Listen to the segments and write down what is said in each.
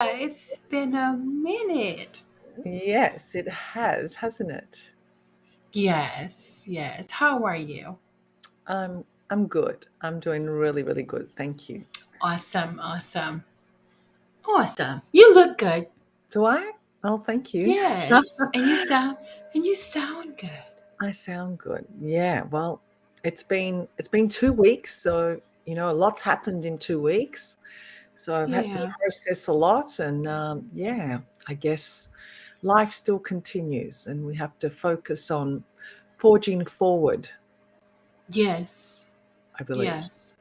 It's been a minute. Yes, it has, hasn't it? Yes, yes. How are you? I'm good. I'm doing really, really good. Thank you. Awesome, awesome, awesome. You look good. Do I? Oh, thank you. Yes, and you sound good. I sound good. Yeah. Well, it's been 2 weeks, so a lot's happened in 2 weeks. So I've had to Yeah. process a lot, and yeah, I guess life still continues, and we have to focus on forging forward. Yes, I believe. yes.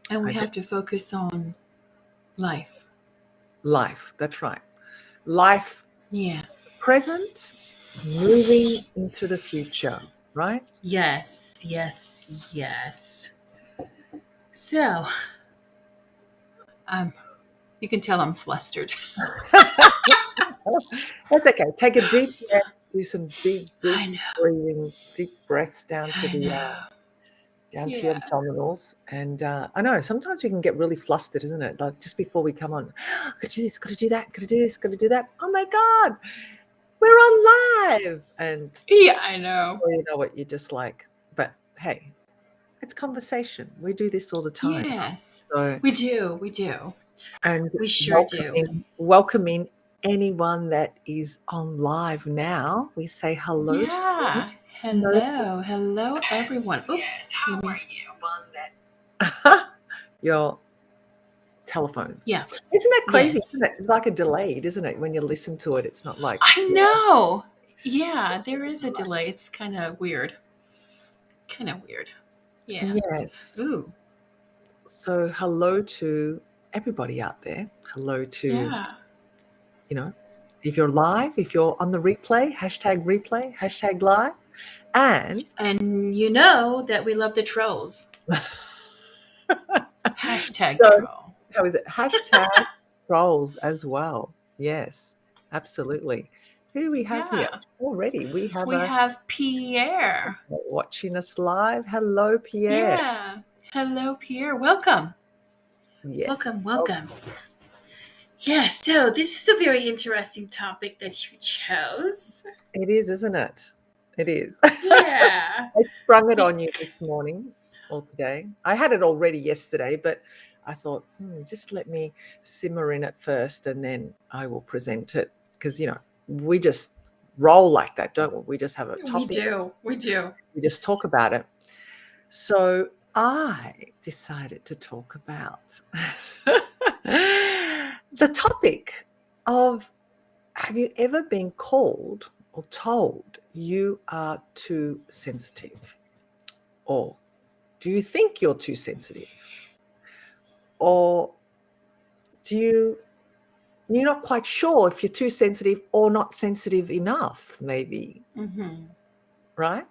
And I we do. have to focus on life. Life. That's right. Life Yeah. present, moving into the future, right? Yes, yes, yes. So, um, you can tell I'm flustered. That's okay. Take a deep breath, do some deep, deep I know, breathing, deep breaths I know. down to your Yeah, abdominals. And I know sometimes we can get really flustered, isn't it? Like just before we come on, got to do this, got to do that, got to do this, got to do that. Oh my God, we're on live. And yeah, I know. well, you know what, you're just like, but hey, it's conversation. We do this all the time. Yes, So, we do. We do. and We sure do. welcoming anyone that is on live now. We say hello to them. Yeah. No, Hello. Hello, everyone. yes, Oops. yes. How Let are me. you? One that your telephone. Yeah. Isn't that crazy? Yes. Isn't it? It's like a delayed, isn't it? When you listen to it, it's not like I know. Yeah, there is a delay. It's kind of weird. Kind of weird. Yeah. yes. Ooh. So hello to everybody out there. Hello to Yeah. you know, if you're live, if you're on the replay, hashtag live, and And you know that we love the trolls. Hashtag so troll. how is it? Hashtag trolls as well. Yes, absolutely. Who do we have here? Yeah. Already we have We a have Pierre. watching us live. Hello, Pierre. Yeah. Hello, Pierre. Welcome. Yes. Welcome. Oh, Welcome. Yeah, so this is a very interesting topic that you chose. it is, isn't it? It is. Yeah. I sprung it on Be- you this morning or today. I had it already yesterday, but I thought, just let me simmer in it first and then I will present it. Because, we just roll like that, don't we? We just have a we topic, do. We do. we just talk about it. So I decided to talk about the topic of, have you ever been called or told you are too sensitive? Or do you think you're too sensitive? Or you're not quite sure if you're too sensitive or not sensitive enough, maybe, Mm-hmm. right?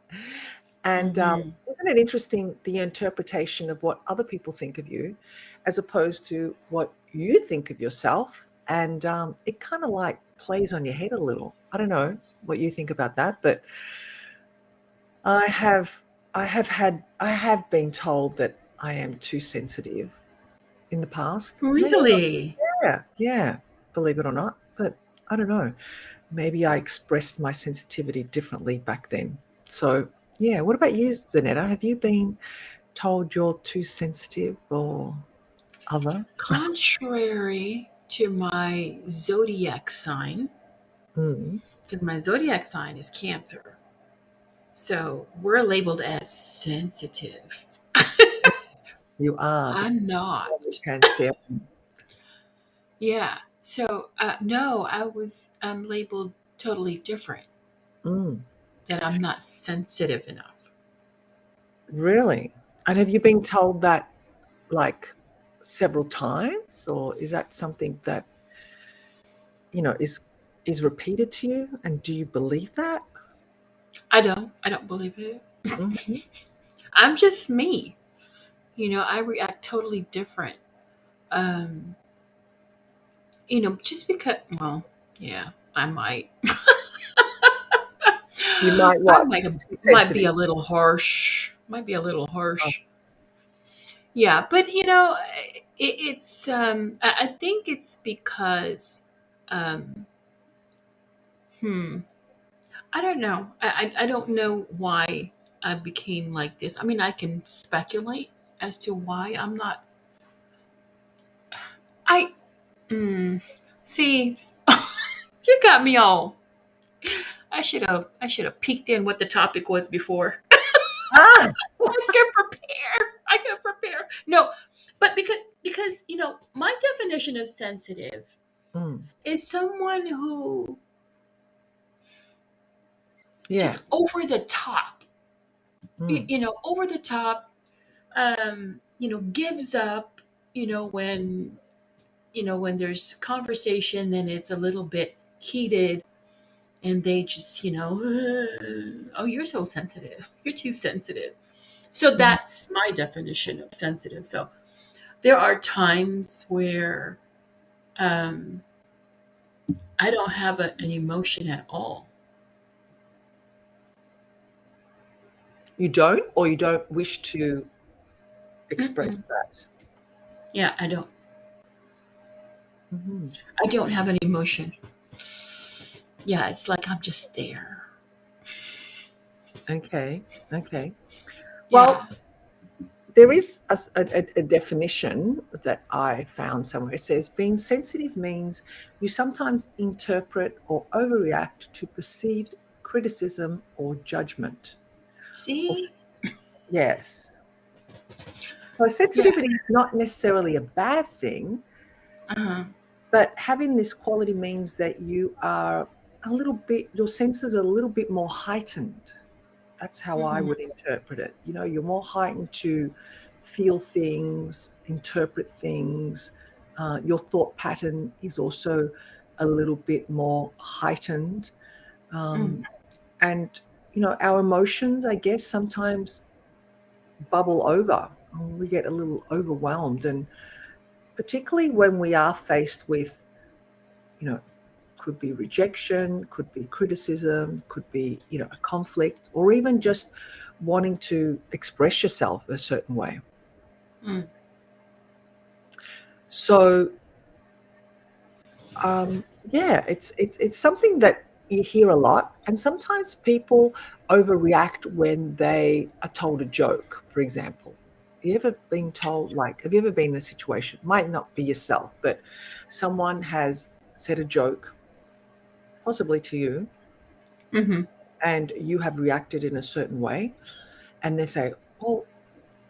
And Mm-hmm. isn't it interesting, the interpretation of what other people think of you as opposed to what you think of yourself? And it kind of like plays on your head a little. I don't know what you think about that, but I have I have been told that I am too sensitive in the past. Maybe not. Really? Yeah, believe it or not. But I don't know. Maybe I expressed my sensitivity differently back then. So yeah, what about you, Zanetta? Have you been told you're too sensitive or other? Contrary to my zodiac sign, Mm, because my zodiac sign is Cancer. So we're labeled as sensitive. you are the I'm not. Cancer. Yeah. So, no, I was labeled totally different, Mm, that I'm not sensitive enough. really? And have you been told that like several times, or is that something that is repeated to you? And do you believe that? I don't believe it. Mhm. I'm just me. I react totally different. Um, just because, well, yeah, I might. You might I what? might Too might be a sensitive. little harsh. Might be a little Oh, harsh. Yeah, but I think it's because, um, hmm, I don't know. I don't know why I became like this. I mean, I can speculate as to why I'm not. I mm, see. You got me all. I should have peeked in what the topic was before. Ah, I can prepare. I can prepare. No, but because my definition of sensitive mm, is someone who yeah, just over the top. mm, Over the top. Gives up. When when there's conversation, then it's a little bit heated, and they just oh, you're so sensitive. You're too sensitive. So mm. that's my definition of sensitive. So there are times where um, I don't have an emotion at all. You don't, or you don't wish to express Mm-mm. that. Yeah, I don't. Mhm. I don't have an emotion. Yeah, it's like I'm just there. Okay, okay. Yeah. Well, there is a definition that I found somewhere. It says being sensitive means you sometimes interpret or overreact to perceived criticism or judgment. Or, See? yes. So Yeah. sensitivity is not necessarily a bad thing, Uh-huh. but having this quality means that you are a little bit, your senses are a little bit more heightened. That's how I Hmm. would interpret it. You're more heightened to feel things, interpret things. Your thought pattern is also a little bit more heightened. Mm. Um, and, our emotions, I guess, sometimes bubble over. We get a little overwhelmed. And particularly when we are faced with, you know, could be rejection, could be criticism, could be, a conflict, or even just wanting to express yourself a certain way. Mm. So, yeah, it's something that you hear a lot, and sometimes people overreact when they are told a joke. For example, you ever been told, like, have you ever been in a situation? Might not be yourself, but someone has said a joke, possibly to you, Hmm. and you have reacted in a certain way, and they say, "Well,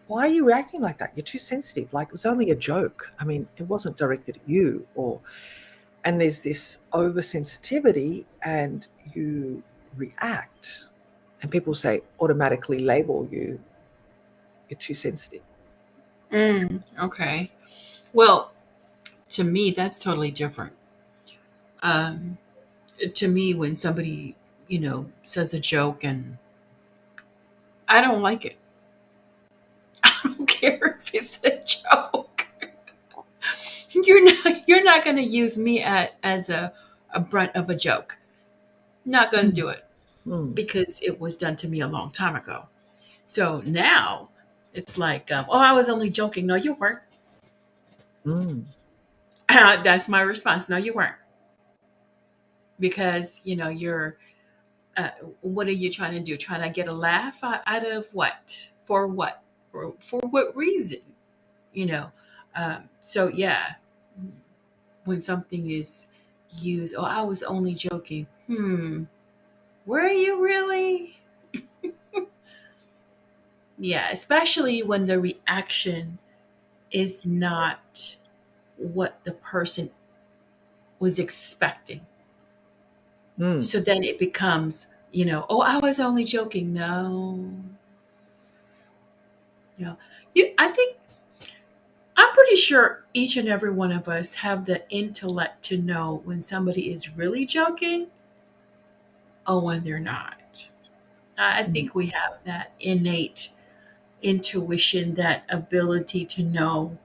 why are you reacting like that? You're too sensitive. Like, it was only a joke. I mean, it wasn't directed at you." And there's this oversensitivity, and you react, and people say automatically label you, you're too sensitive. Mm. Okay. Well, to me, that's totally different. Um, to me, when somebody, says a joke and I don't like it, I don't care if it's a joke. You're not going to use me as a brunt of a joke. Not going to Mm, do it mm, because it was done to me a long time ago. So now it's like, oh, I was only joking. No, you weren't. mm, That's my response. No, you weren't. Because, uh, what are you trying to do? Trying to get a laugh out of what? For what? For what reason? You know? So, yeah, when something is used, oh, I was only joking. Were you really? Yeah, especially when the reaction is not what the person was expecting. mm, So then it becomes, oh, I was only joking. No, no. I think I'm pretty sure each and every one of us have the intellect to know when somebody is really joking or when they're not. I mm, think we have that innate intuition, that ability to know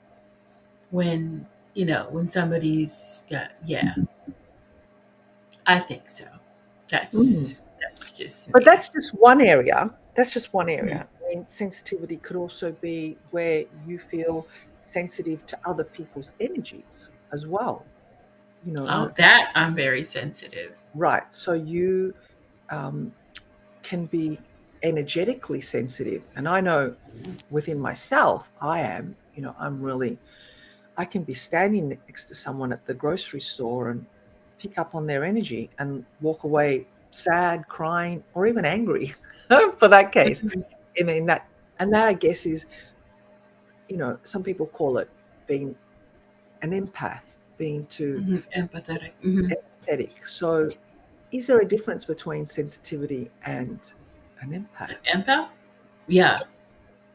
when when somebody's yeah. I think so. mm. That's just But me. that's just one area. That's just one Mhm. area. I mean, sensitivity could also be where you feel sensitive to other people's energies as well, you know. Oh, that I'm very sensitive. Right. So you um, can be energetically sensitive. And I know within myself, I am, I'm really, I can be standing next to someone at the grocery store and pick up on their energy and walk away sad, crying, or even angry for that case. Mhm, I mean, that I guess is, some people call it being an empath, being too mhm, empathetic. Mhm. empathetic. So is there a difference between sensitivity and an empath? Empath? Yeah,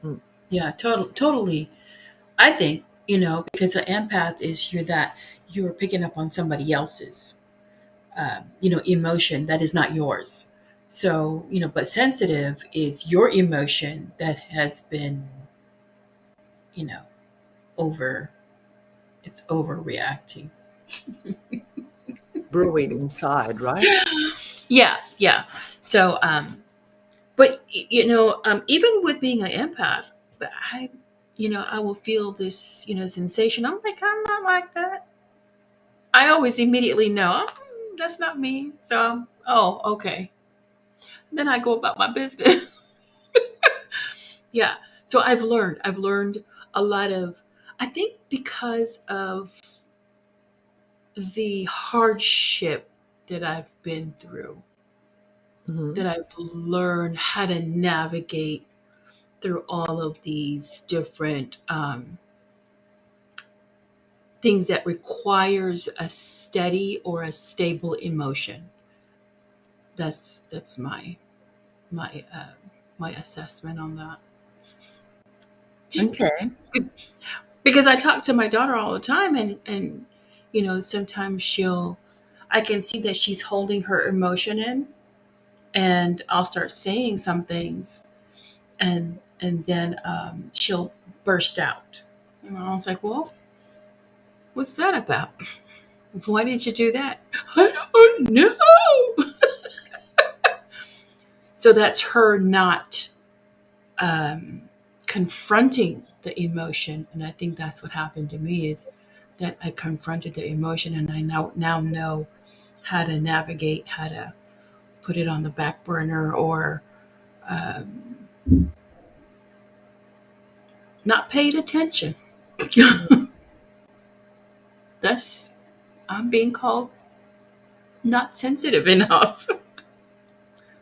Mm, yeah, totally. I think, because an empath is you're picking up on somebody else's, emotion that is not yours. So, but sensitive is your emotion that has been, you know, over, it's overreacting. brewing inside, right? Yeah, yeah. So, but even with being an empath, but I will feel this, sensation. I'm like, I'm not like that. I always immediately know, "Oh, that's not me." So, oh, okay. Then I go about my business. Yeah. So I've learned a lot of, I think because of the hardship that I've been through, Hmm. that I've learned how to navigate through all of these different things that requires a steady or a stable emotion. That's my my assessment on that. Okay. Because I talk to my daughter all the time, and sometimes I can see that she's holding her emotion in, and I'll start saying some things, and then she'll burst out, and I was like, well, what's that about? Why did you do that? I don't know. So that's her not um, confronting the emotion, and I think that's what happened to me is that I confronted the emotion, and I now know how to navigate, how to put it on the back burner, or um, not paid attention. Thus, I'm being called not sensitive enough.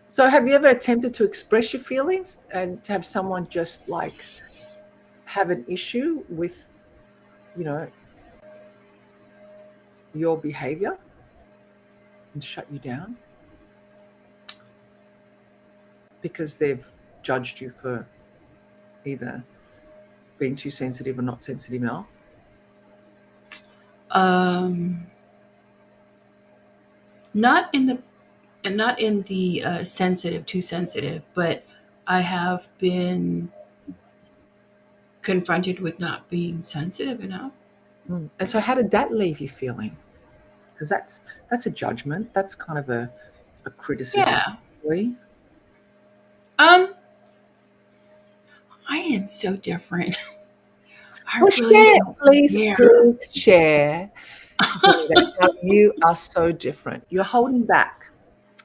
So have you ever attempted to express your feelings and to have someone just like have an issue with, you know, your behavior and shut you down because they've judged you for either being too sensitive or not sensitive enough? um, not in the sensitive, too sensitive, but I have been confronted with not being sensitive enough. Mm. And so how did that leave you feeling? Because that's a judgment. That's kind of a criticism, Yeah. really. Um, I am so different. I Well, really share, don't please, care. please share, Zeta, how you are so different. You're holding back.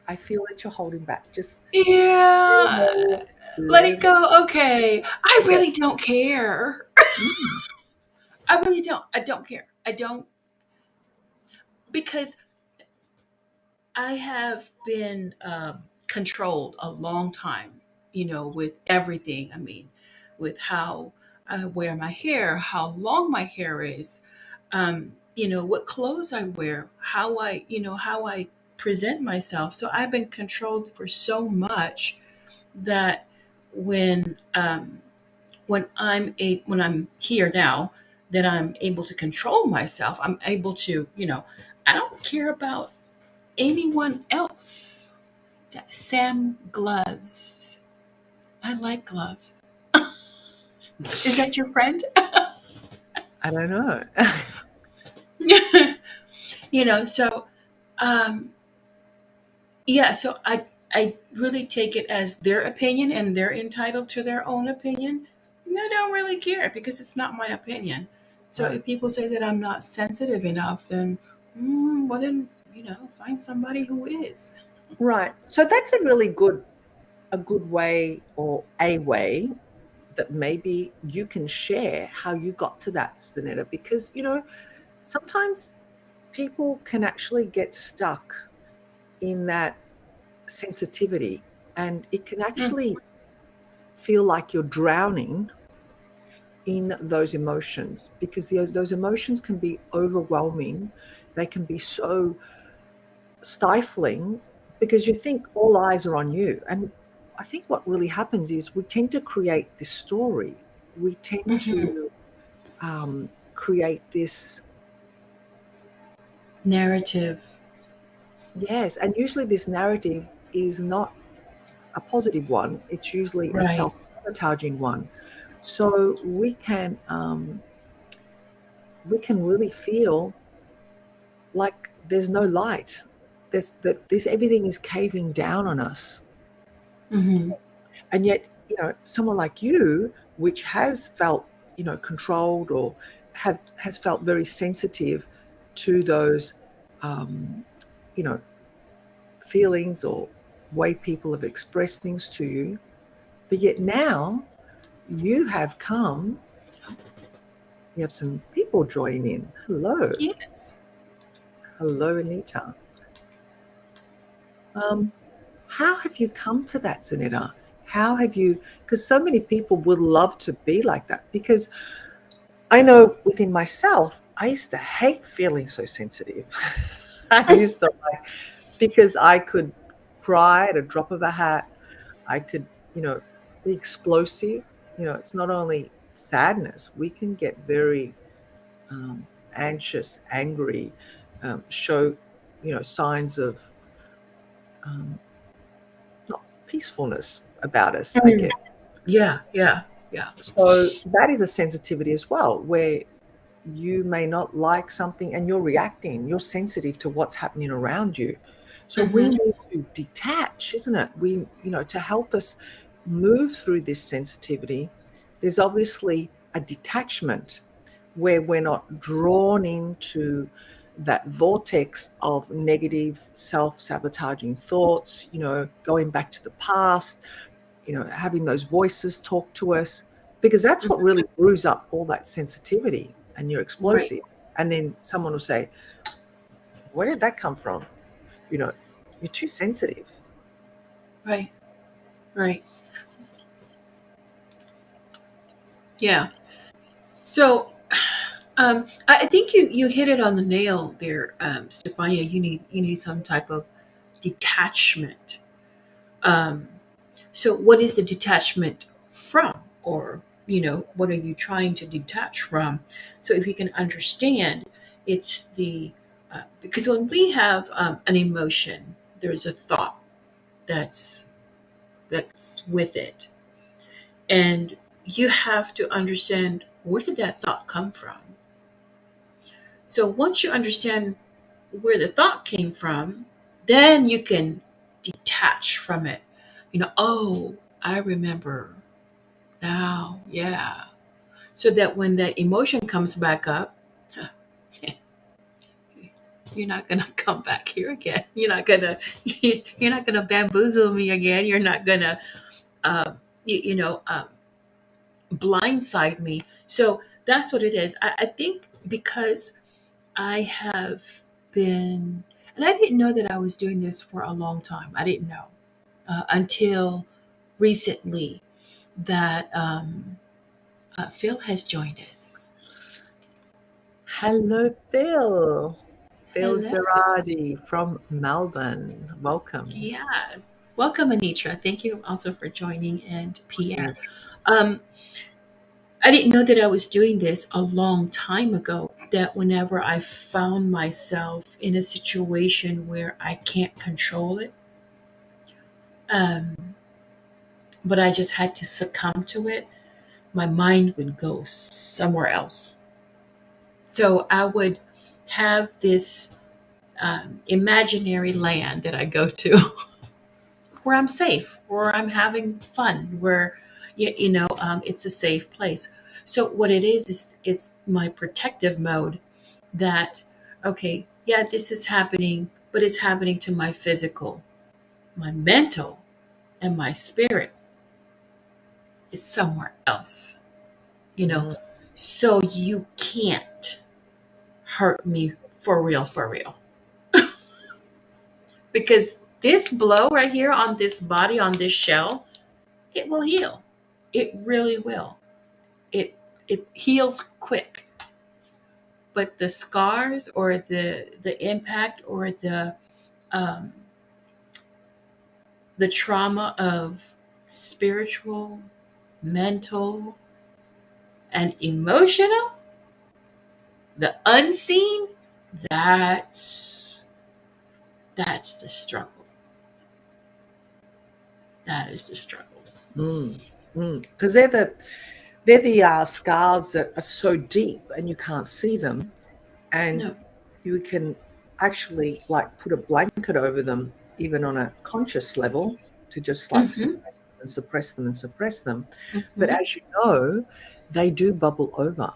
I feel that you're holding back. Just Yeah. let Let it it go. Okay. I yeah. really don't care. Mm, I really don't. I don't care. I don't, because I have been controlled a long time, with everything. I mean, with how I wear my hair, how long my hair is, what clothes I wear, how I present myself. So I've been controlled for so much that when when I'm here now, that I'm able to control myself, I'm able to, I don't care about anyone else. Sam gloves. I like gloves. Is that your friend? I don't know. So um yeah, so I really take it as their opinion, and they're entitled to their own opinion. I don't really care because it's not my opinion. So Right. if people say that I'm not sensitive enough, then well, then find somebody who is. Right. So that's a good way, or a way that maybe you can share how you got to that, Sunetta, because sometimes people can actually get stuck in that sensitivity, and it can Mm, actually feel like you're drowning in those emotions, because those emotions can be overwhelming. They can be so stifling because you think all eyes are on you. And I think what really happens is we tend to create this story. We tend mhm. to create this, Narrative, yes, and usually this narrative is not a positive one. It's usually a right? self-sabotaging one. So we can really feel like there's no light. This everything is caving down on us. Hmm. And yet, someone like you, which has felt, controlled, or has felt very sensitive to those, um, you know, feelings or way people have expressed things to you. But yet now you have come, we have some people joining in. Hello. Yes. Hello, Anita. Um, how have you come to that, Zanetta? How have you, because so many people would love to be like that, because I know within myself, I used to hate feeling so sensitive. I used to like, because I could cry at a drop of a hat. I could, be explosive. It's not only sadness, we can get very anxious, angry, show, signs of um, not peacefulness about us, I Mm. guess. Yeah, yeah, yeah. So that is a sensitivity as well, where you may not like something and you're reacting, you're sensitive to what's happening around you. So we Hmm. need to detach, isn't it? To help us move through this sensitivity, there's obviously a detachment where we're not drawn into that vortex of negative self-sabotaging thoughts, going back to the past, having those voices talk to us, because that's what really brews up all that sensitivity, and you're Right, explosive. And then someone will say, where did that come from? You know, you're too sensitive. right, right. Yeah. So, I think you hit it on the nail there, Stefania. You need some type of detachment. Um, so, what is the detachment from, or what are you trying to detach from? So, if you can understand, it's the because when we have an emotion, there's a thought that's with it, and you have to understand where did that thought come from. So once you understand where the thought came from, then you can detach from it. Oh, I remember now. Yeah. So that when that emotion comes back up, you're not gonna come back here again. You're not gonna bamboozle me again. You're not gonna you, you know blindside me. So that's what it is. I think because I have been, and I didn't know that I was doing this for a long time. I didn't know until recently that Phil has joined us. Hello, Phil. Phil Hello. Girardi from Melbourne. Welcome. Yeah. Welcome, Anitra. Thank you also for joining, and Yeah. Pierre. Um, I didn't know that I was doing this a long time ago. That whenever I found myself in a situation where I can't control it, um, but I just had to succumb to it, my mind would go somewhere else. So I would have this imaginary land that I go to where I'm safe, where I'm having fun, where, it's a safe place. So what it is it's my protective mode that, okay, yeah, this is happening, but it's happening to my physical, my mental, and my spirit is somewhere else, you know. Mm. So you can't hurt me for real. Because this blow right here on this body, on this shell, it will heal. It really will. It it heals quick. But the scars or the impact or um, the trauma of spiritual, mental, and emotional, the unseen, that's that's the struggle. That is the struggle. Mm. Because they're the scars that are so deep and you can't see them, and No. you can actually like put a blanket over them, even on a conscious level, to just like Mm-hmm. suppress them and suppress them and suppress them. But Mm-hmm. as you know, they do bubble over.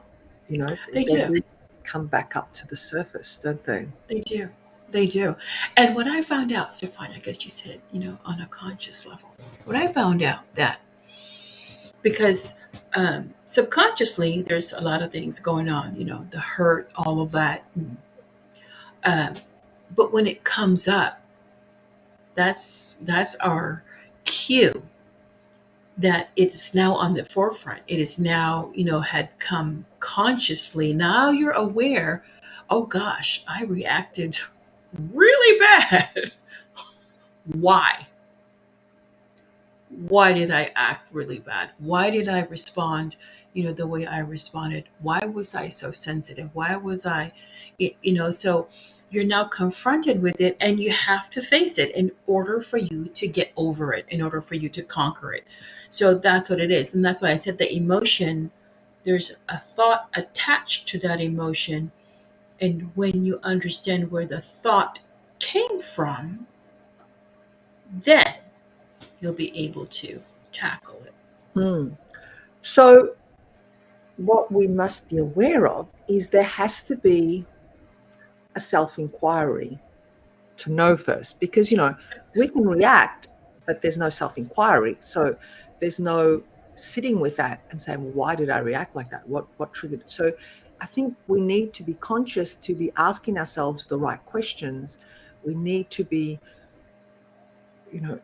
They They do. do come back up to the surface, don't they? They do. They do. And what I found out, Stefan, I guess you said, on a conscious level, what I found out that because subconsciously there's a lot of things going on, the hurt, all of that. Um, but when it comes up, that's our cue that it's now on the forefront. It is now, had come consciously. Now you're aware, oh gosh, I reacted really bad. Why? Why did I act really bad? Why did I respond, the way I responded? Why was I so sensitive? Why was I, so you're now confronted with it and you have to face it in order for you to get over it, in order for you to conquer it. So that's what it is. And that's why I said the emotion, there's a thought attached to that emotion. And when you understand where the thought came from, then you'll be able to tackle it. Hmm. So what we must be aware of is there has to be a self-inquiry to know first, because we can react, but there's no self-inquiry. So there's no sitting with that and saying, well, why did I react like that? What triggered it? So I think we need to be conscious, to be asking ourselves the right questions. We need to be, you know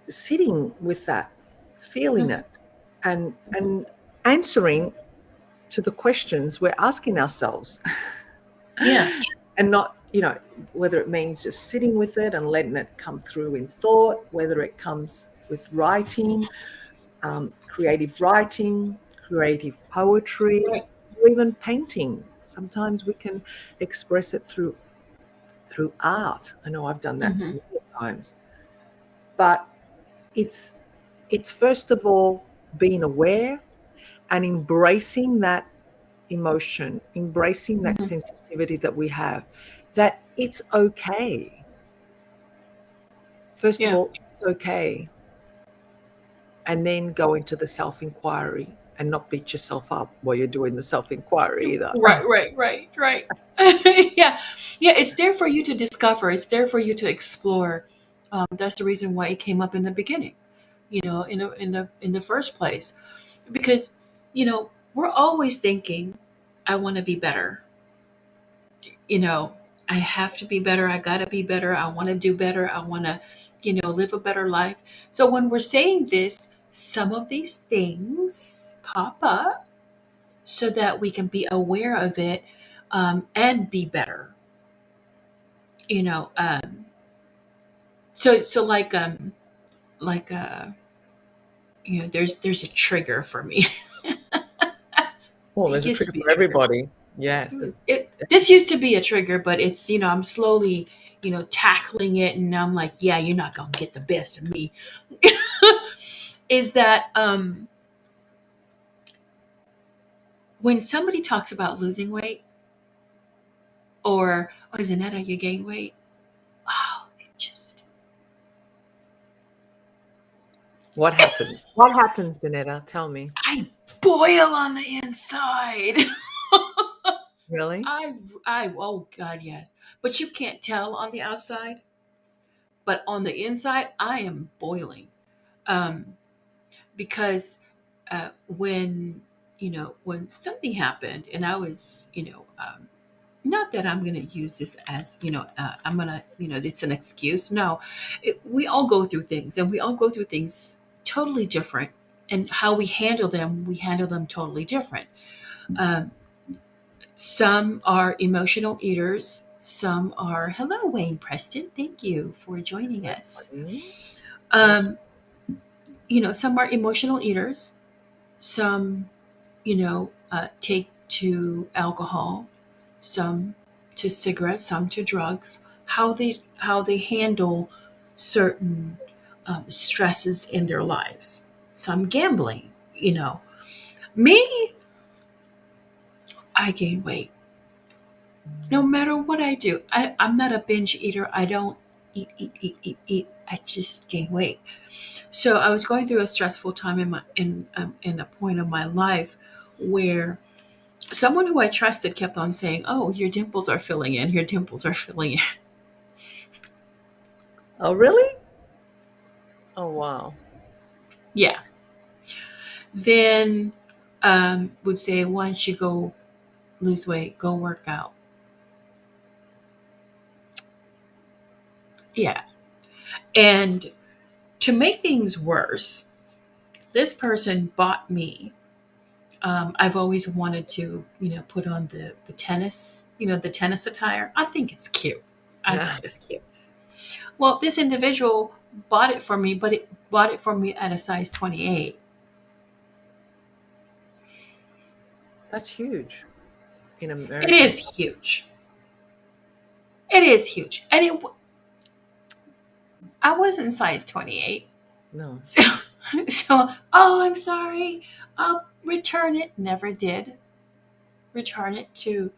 sitting with that, feeling Mhm. it, and answering to the questions we're asking ourselves. Yeah. And not, whether it means just sitting with it and letting it come through in thought, whether it comes with writing, creative poetry, Right. or even painting. Sometimes we can express it through art. I know I've done that Hmm. many times. But it's it's first of all being aware and embracing that emotion, embracing that Hmm. sensitivity that we have, that it's okay. First of Yeah. all, it's okay. And then go into the self inquiry and not beat yourself up while you're doing the self inquiry either. Right. Right. Right. Right. Yeah. Yeah. It's there for you to discover. It's there for you to explore. That's the reason why it came up in the beginning. In the first place, because we're always thinking, I want to be better. you know, I have to be better. I got to be better. I want to do better. I want to, live a better life. So when we're saying this, some of these things pop up so that we can be aware of it, and be better. You know, so like there's a trigger for me. Oh, It there's a used to trigger be a for trigger. everybody. Yes, This used to be a trigger, but it's I'm slowly tackling it, and I'm like, yeah, you're not gonna get the best of me. Is that when somebody talks about losing weight, or oh, Zanetta, you gained weight? Oh, it just What happens? What happens, Danetta? Tell me. I boil on the inside. Really? I, oh God, yes. But you can't tell on the outside. But on the inside, I am boiling. Um, because when when something happened, and I was not that I'm going to use this as I'm going to it's an excuse. No, we all go through things, and we all go through things totally different, and how we handle them totally different. Um, some are emotional eaters. Some are. Hello, Wayne Preston. Thank you for joining us. Mm, that's Um, some are emotional eaters. Some take to alcohol, some to cigarettes, some to drugs. How they handle certain stresses in their lives. Some gambling. Me, I gain weight no matter what I do. I'm not a binge eater. I don't eat, eat, eat, eat, eat. I just gain weight. So I was going through a stressful time in a point of my life where someone who I trusted kept on saying, "Oh, your dimples are filling in. Your dimples are filling in." Oh, really? Oh, wow. Yeah. Then would say, "Why don't you go lose weight? Go work out." Yeah. And to make things worse, this person bought me. I've always wanted to, put on the tennis, the tennis attire. I think it's cute. I Yeah, think it's cute. Well, this individual bought it for me, but it bought it for me at a size 28. that's huge in It America. is huge. It is huge. And I wasn't size 28. No, So, oh, I'm sorry. I'll return it. Never did return it to,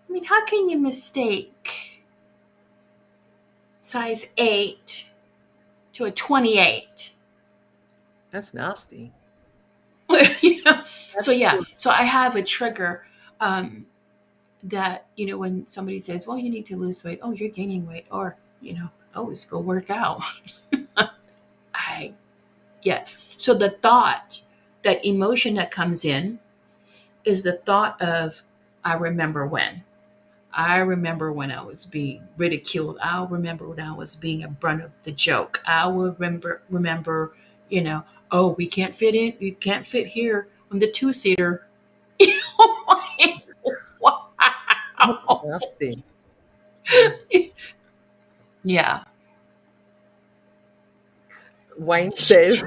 I mean, how can you mistake size 8 to a 28? that's nasty. you know? So, That's yeah. true. So I have a trigger um, that, when somebody says, well, you need to lose weight. Oh, you're gaining weight. Or, oh, let's go work out. I Yeah. So the thought, that emotion that comes in is the thought of, I remember when. I remember when I was being ridiculed. I'll remember when I was being a brunt of the joke. I will remember, oh, we can't fit in, you can't fit here on the two-seater. Like, That's wow. nasty. Mm. Yeah. Wayne says,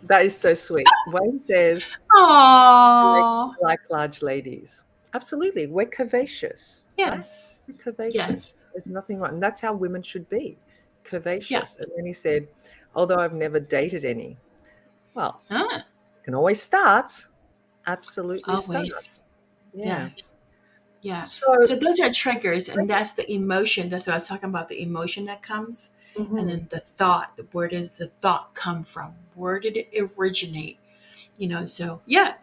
that is so sweet. Wayne says, like, Oh, like large ladies. Absolutely. We're curvaceous, right? yes. We're curvaceous. Yes. There's nothing wrong. And that's how women should be, Yeah. curvaceous. And then he said, although I've never dated any. Well, Ah, you can always start. Absolutely start. always. Yeah. Yes. Yeah. So, So those are triggers, and that's the emotion. That's what I was talking about, the emotion that comes. And mhm, then the thought, where does the thought come from? Where did it originate? So yeah,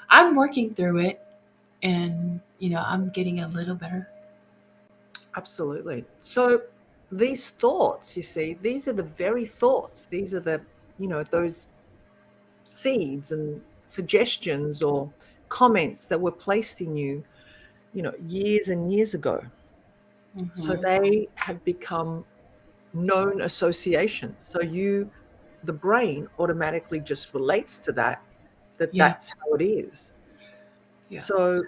I'm working through it, and I'm getting a little better. absolutely. So these thoughts, you see, these are the very thoughts. These are the, those seeds and suggestions or comments that were placed in you, years and years ago. So Hmm. they have become known associations. So the brain automatically just relates to that Yeah. that's how it is. Yeah. So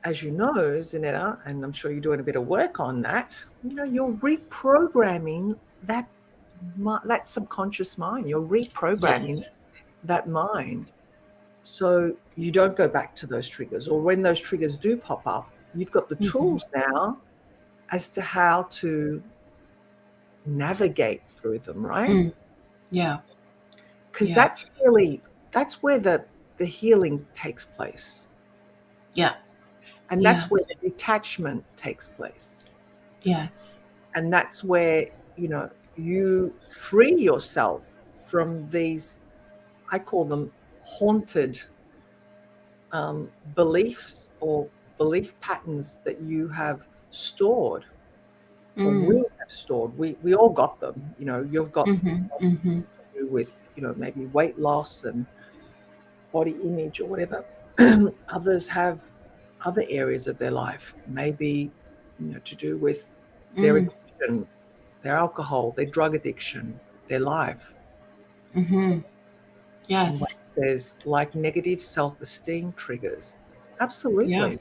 as you know, Zanetta, and I'm sure you're doing a bit of work on that, you're reprogramming that subconscious mind. You're reprogramming Yes. that mind. So you don't go back to those triggers, or when those triggers do pop up, you've got the Hmm. tools now as to how to navigate through them, right? Mm. Yeah. Because Yeah. that's where the healing takes place. Yeah. And Yeah. that's where the detachment takes place. Yes. And that's where, you free yourself from these, I call them haunted beliefs or belief patterns that you have stored, or we Mm. have stored. We all got them. You've got Mhm. Mhm. to do with, maybe weight loss and body image or whatever. Others have other areas of their life, maybe, to do with their Mm. addiction, their alcohol, their drug addiction, their life. Mhm. And what Yes. it says, like negative self-esteem triggers. Yeah. Absolutely.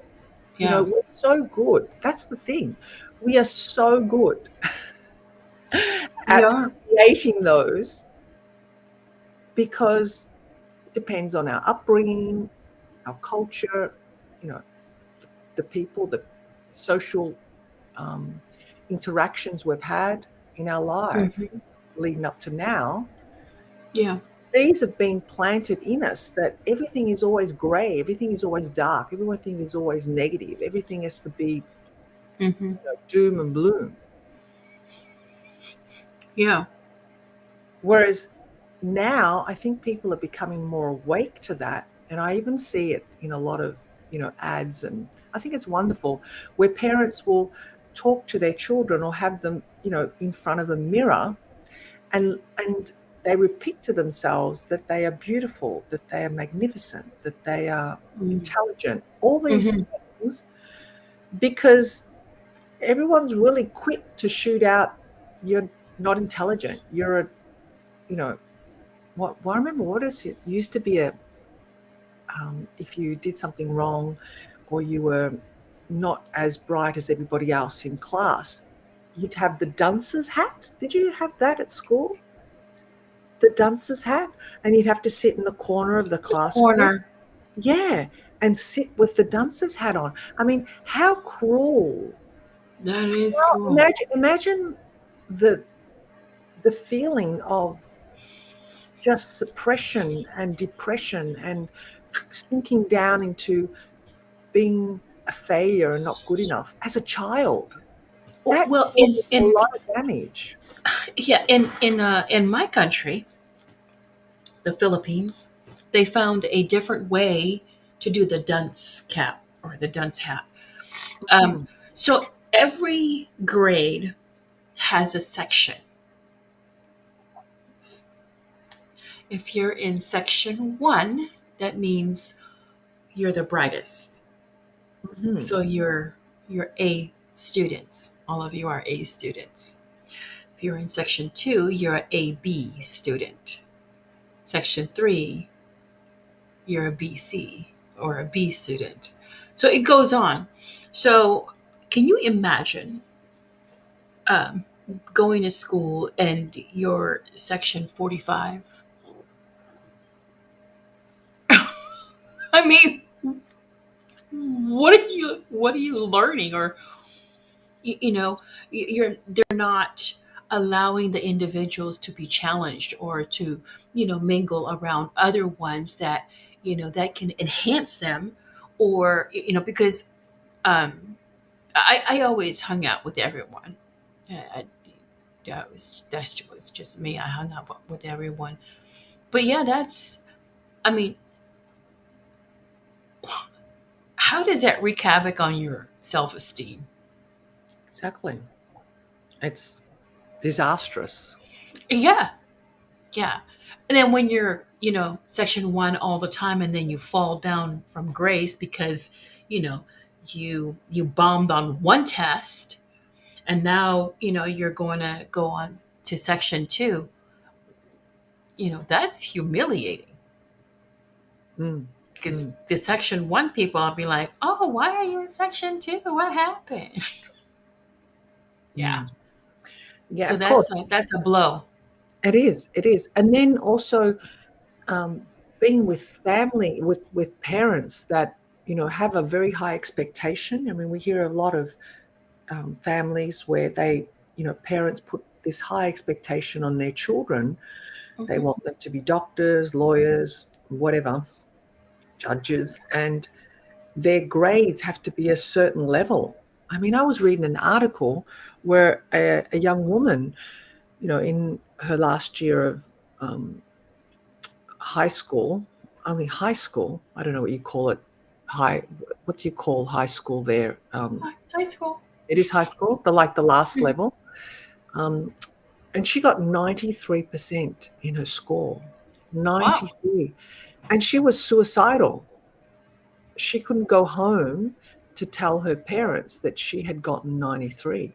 Yeah. We're so good. That's the thing. We are so good We at are. creating those, because it depends on our upbringing, our culture, you know, the people, the social um, interactions we've had in our life Mhm. leading up to now. Yeah. These have been planted in us that everything is always grey, everything is always dark, everything is always negative, everything has to be Mhm. doom and gloom. Yeah. Whereas now I think people are becoming more awake to that. And I even see it in a lot of, ads. And I think it's wonderful where parents will talk to their children or have them, in front of a mirror, and they repeat to themselves that they are beautiful, that they are magnificent, that they are Mm. intelligent, all these Mhm. things, because everyone's really quick to shoot out, you're not intelligent, you're a, you know, I remember, what is it? Used to be if you did something wrong or you were not as bright as everybody else in class, you'd have the dunce's hat. Did you have that at school? The dunce's hat? And you'd have to sit in the corner of the The classroom. corner. Yeah, and sit with the dunce's hat on. I mean, how cruel. That is How, cruel. imagine the the feeling of just suppression and depression and sinking down into being a failure and not good enough as a child. That Well, in causes a in lot of damage. yeah, in my country, the Philippines, they found a different way to do the dunce cap or the dunce hat. Um, Mm. so every grade has a section. If you're in section one, that means you're the brightest. Mhm. So you're A students. All of you are A students. If you're in section two, you're a B student. Section three, you're a BC or a B student. So it goes on. So can you imagine um, going to school and you're section 45? I mean, what are you learning? Or you know, they're not allowing the individuals to be challenged or to mingle around other ones that that can enhance them, or because I always hung out with everyone. I, that was just me. I hung out with everyone. But yeah, that's, I mean, how does that wreak havoc on your self-esteem? Exactly. It's disastrous. Yeah, yeah. And then when you're, section one all the time, and then you fall down from grace because, you know, you bombed on one test, and now, you're going to go on to section two. That's humiliating. Mm. Because Mm. the section one people, I'll be like, oh, why are you in section two? What happened? Yeah. Mm. Yeah, So of course. that's a blow. It is. It is. And then also, um, being with family, with parents that, have a very high expectation. I mean, we hear a lot of families where parents put this high expectation on their children. They Hmm. want them to be doctors, lawyers, whatever, judges, and their grades have to be a certain level. I mean, I was reading an article where a young woman, in her last year of um, high school, only high school. I don't know what you call it. High. What do you call high school there? High school. It is high school, the last Mhm. level. Um, and she got 93% in her score. Wow. 93. And she was suicidal. She couldn't go home to tell her parents that she had gotten 93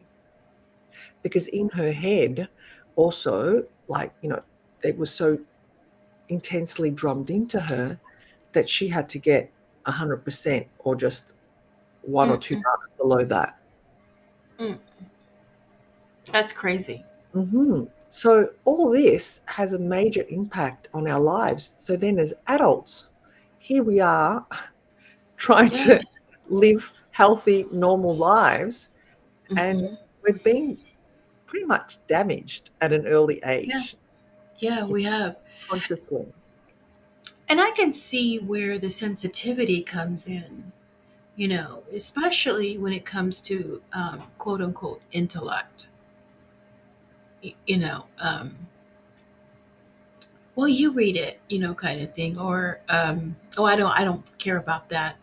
because in her head, also, like, it was so intensely drummed into her that she had to get 100% or just one or two Mm-mm. marks below that. Mm. That's crazy. So all this has a major impact on our lives. So then, as adults, here we are trying Yeah. to live healthy, normal lives, and Hmm. we're being pretty much damaged at an early Yeah. age, Yeah, we have. consciously. And I can see where the sensitivity comes in, especially when it comes to quote unquote intellect. You know, well, you read it, kind of thing, or oh, I don't care about that.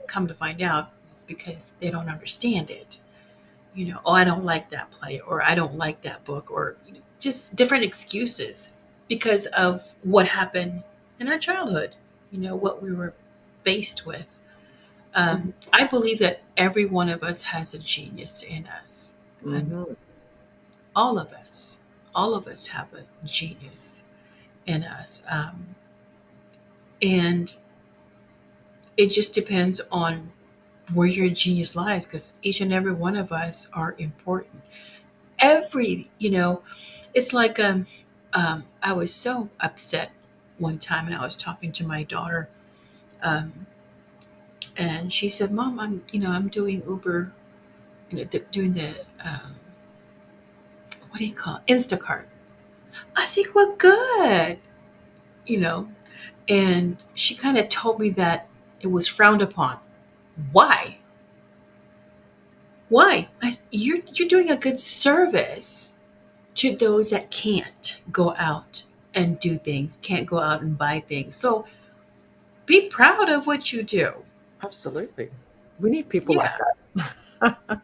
Come to find out, it's because they don't understand it. Oh, I don't like that play, or I don't like that book, or just different excuses because of what happened in our childhood. What we were faced with. I believe that every one of us has a genius in us, and Mm-hmm. all of us, all of us have a genius in us, and it just depends on where your genius lies, because each and every one of us are important. It's like I was so upset one time, and I was talking to my daughter, um, and she said, "Mom, I'm doing Uber, doing the what do you call it? Instacart." I said, "Well, good," you know, and she kind of told me that it was frowned upon. Why? Why? You're doing a good service to those that can't go out and do things, can't go out and buy things. So be proud of what you do. Absolutely. We need people like Yeah, that.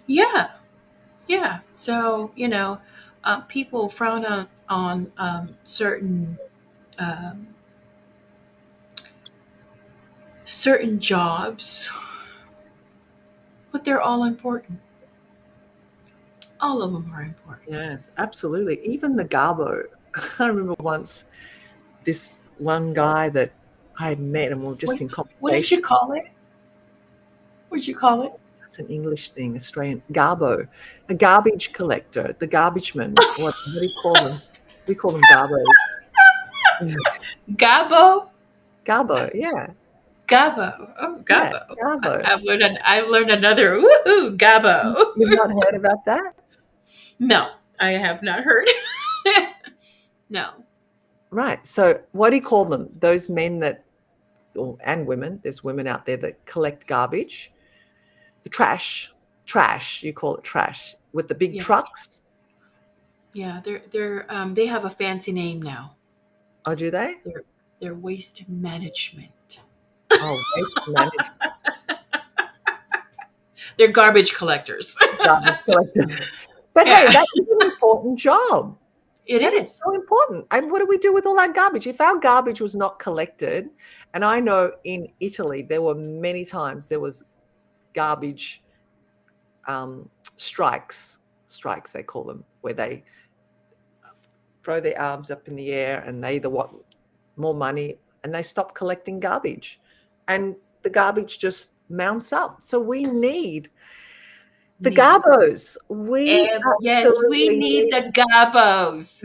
yeah, yeah. So people frown on um, certain jobs, but they're all important. All of them are important. Yes, absolutely. Even the garbo. I remember once this one guy that I had met and we were What just in what did you conversation. call it? What did you call it? That's an English thing, Australian. Garbo, a garbage collector, the garbage man. What do you call them? We call them garbos. Gabo. Garbo, yeah. Gabo. Oh, Yeah, Gabo. garbo. I've learned another woohoo Gabo. You've not heard about that? No, I have not heard. No. Right. So what do you call them? Those men that, and women, there's women out there that collect garbage, the trash, you call it trash, with the big Yeah. trucks. Yeah, they have a fancy name now. Oh, do they? They're waste management. Oh, waste management, They're garbage collectors. garbage collectors. But hey, Yeah, that is an important job. it That is is. so important. And what do we do with all that garbage? If our garbage was not collected, and I know in Italy there were many times there was garbage strikes they call them, where they throw their arms up in the air and they either want more money and they stop collecting garbage, and the garbage just mounts up. So we need the Need it. garbos. We Yes, we absolutely need need the gabos.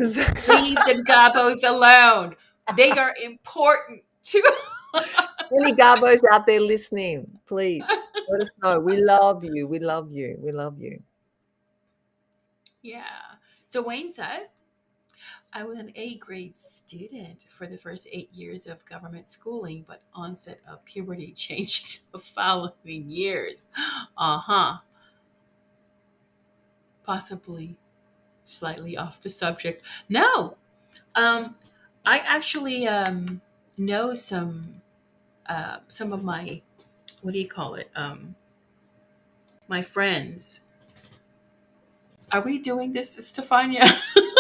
Leave the gabos alone. They are important too. any garbos out there listening, please let us know. We love you. We love you. We love you. Yeah. So Wayne said, I was an A grade student for the first 8 years of government schooling, but onset of puberty changed the following years. Uh huh. Possibly slightly off the subject. No. Um, I actually know some of my, what do you call it? My friends. Are we doing this, Stefania?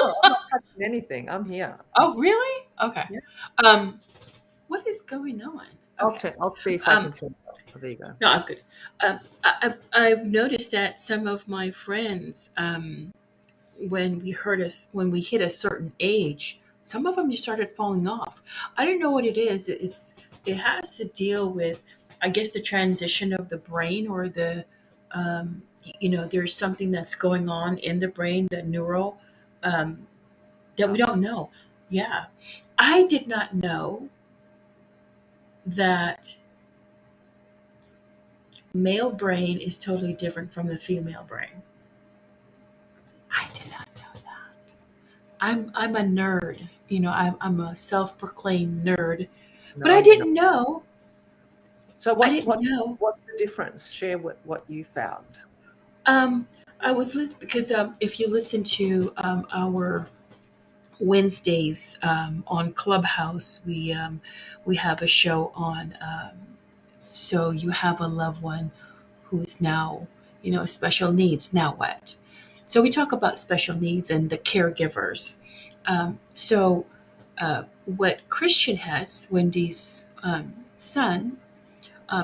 Oh, I'm not touching anything. I'm here. Oh, really? Okay. Yeah. Um, what is going on? Okay. I'll see if I can Um, tell. Oh, there you go. no, I'm good. I've noticed that some of my friends, when we hit a certain age, some of them just started falling off. I don't know what it is. It has to deal with, I guess, the transition of the brain, or there's something that's going on in the brain, the neural, um, that we Oh, don't know. Yeah, I did not know that male brain is totally different from the female brain. I did not know that. I'm a nerd. I'm a self-proclaimed nerd, but no, I you're not. didn't know. So I didn't know. what's the difference? Share what you found. Um, I was listening because if you listen to our Wednesdays on Clubhouse, we have a show on. So you have a loved one who is now, special needs. Now what? So we talk about special needs and the caregivers. What Christian has, Wendy's son,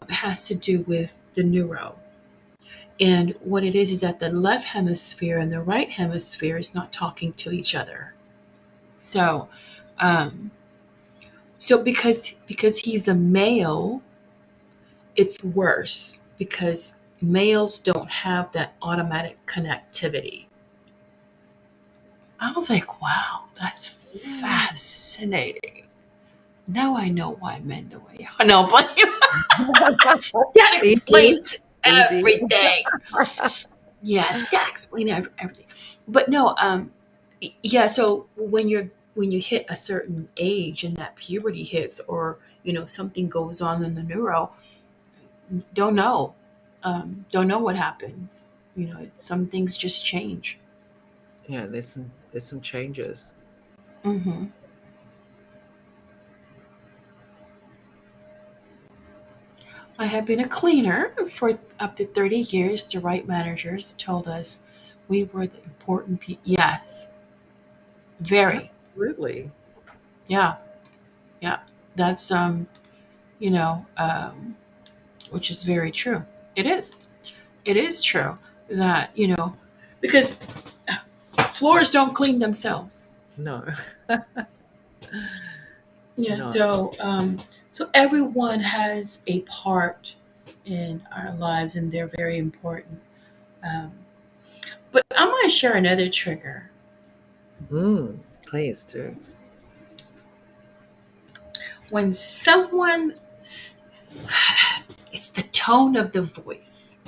has to do with the neuro. And what it is that the left hemisphere and the right hemisphere is not talking to each other. So, um, because he's a male, it's worse because males don't have that automatic connectivity. I was like, wow, that's Mm. fascinating. Now I know why men do it. No, but that Easy, explains easy. everything. Yeah, that explains everything. But no, yeah. So when you hit a certain age and that puberty hits, or something goes on in the neuro, don't know what happens. Some things just change. Yeah, there's some changes. Hmm. I have been a cleaner for up to 30 years. The right managers told us we were the important people. Yes, very. Absolutely. Yeah, yeah. That's you know, which is very true. It is. It is true that because floors don't clean themselves. No, Yeah. no. So everyone has a part in our lives, and they're very important. Um, but I'm going to share another trigger. Please do. When someone, it's the tone of the voice.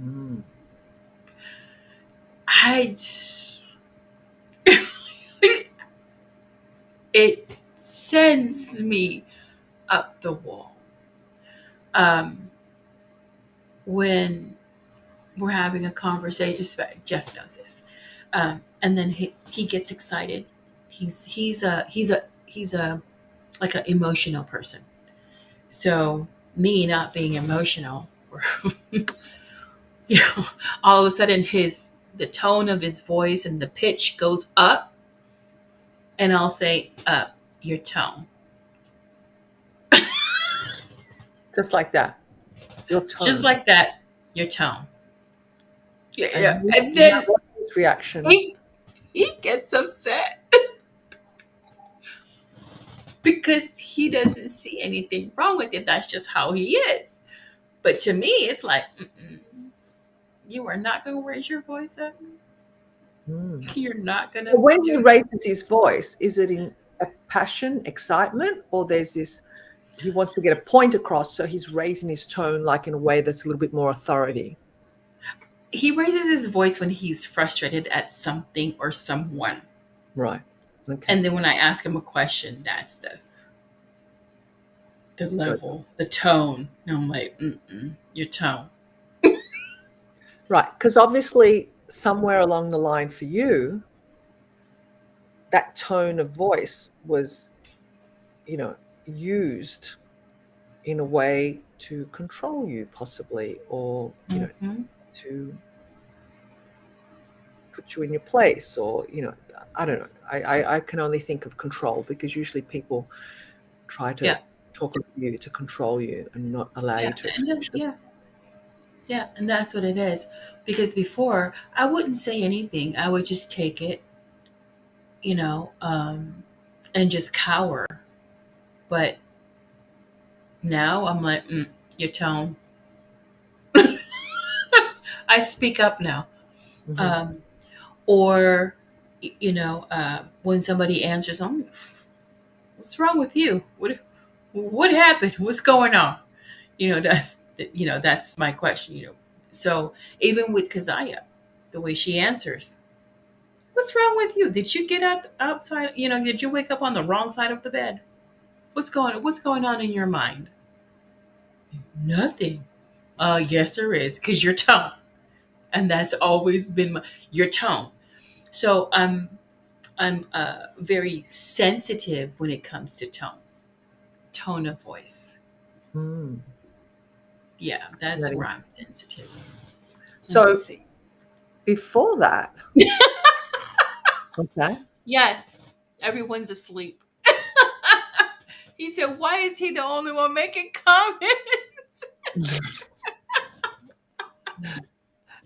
Mm. I, it sends me up the wall. Um, when we're having a conversation, Jeff knows this, and then he gets excited. He's a like an emotional person. So me not being emotional, you know, all of a sudden the tone of his voice and the pitch goes up, and I'll say, "Up your tone," Just like that. Your just tone. like that, your tone. Yeah, And yeah. And now then what's his reaction? he he gets upset because he doesn't see anything wrong with it. That's just how he is. But to me, it's like, mm-mm, you are not going to raise your voice at me. Mm. You're not going But to when he do. raises his voice, is it in a passion, excitement, or there's this he wants to get a point across, so he's raising his tone like in a way that's a little bit more authority? He raises his voice when he's frustrated at something or someone. Right. Okay. And then when I ask him a question, that's the Good. level, the tone. And I'm like, mm-mm, your tone. Right. Because obviously, somewhere along the line for you, that tone of voice was, used in a way to control you possibly, or, Hmm. to put you in your place, or, I don't know. I can only think of control, because usually people try to Yeah, talk about you to control you and not allow you yeah, to and express yourself. yeah, yeah, and that's what it is. Because before, I wouldn't say anything. I would just take it, you know, and just cower. But now I'm like, your tone. I speak up now. Hmm. Um, or, when somebody answers, what's wrong with you? What happened? What's going on? That's my question. So even with Kazaya, the way she answers, what's wrong with you? Did you get up outside? Did you wake up on the wrong side of the bed? What's going on in your mind? Nothing. Yes, there is, because your tone, and that's always been your tone. So I'm very sensitive when it comes to tone of voice. Mm. Yeah, that's Fascinating. where I'm sensitive. Let me So see. before that, okay. Yes, everyone's asleep. He said, "Why is he the only one making comments?"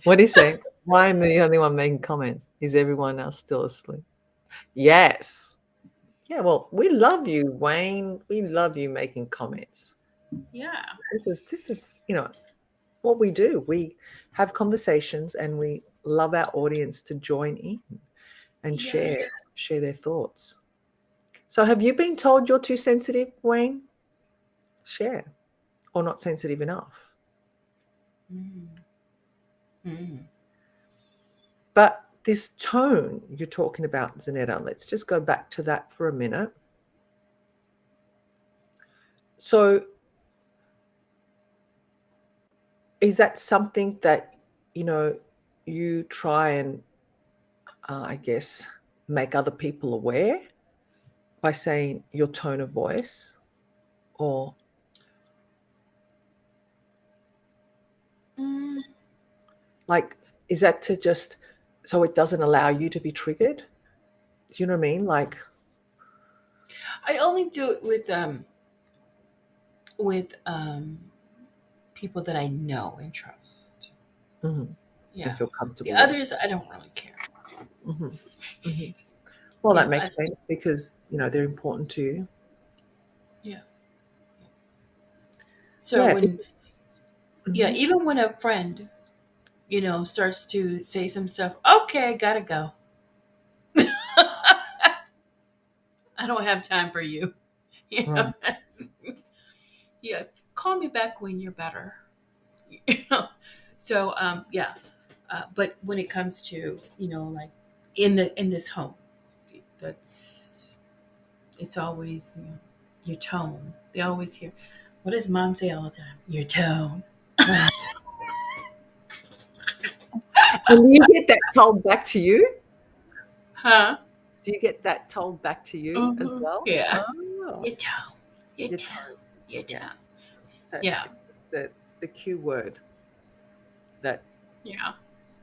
What do you say? Why am I the only one making comments? Is everyone else still asleep? Yes. Yeah, well, we love you, Wayne. We love you making comments. Yeah, This is, what we do. We have conversations, and we love our audience to join in and yeah. share their thoughts. So have you been told you're too sensitive, Wayne? Share. Or not sensitive enough. Mm, mm. But this tone you're talking about, Zanetta, let's just go back to that for a minute. So is that something that, you try and, I guess, make other people aware by saying your tone of voice? Or, Mm. like, is that to just so it doesn't allow you to be triggered? Do you know what I mean? Like, I only do it with people that I know and trust. mhm, and Yeah, feel the comfortable with. others I don't really care. Mhm, mhm. Well, Yeah, that makes sense, because, they're important to you. yeah. So Yeah. when yeah, Mhm. even when a friend starts to say some stuff, okay, gotta go. I don't have time for you. You Right. know, yeah, call me back when you're better. You know, so yeah, but when it comes to like in this home, that's it's always your tone. They always hear, what does mom say all the time? Your tone, And do you get that told back to you? huh? Do you get that told back to you as well? Yeah, Oh, your tone, your your tone, tone. your Yeah. tone. So Yeah, it's the Q word that, yeah.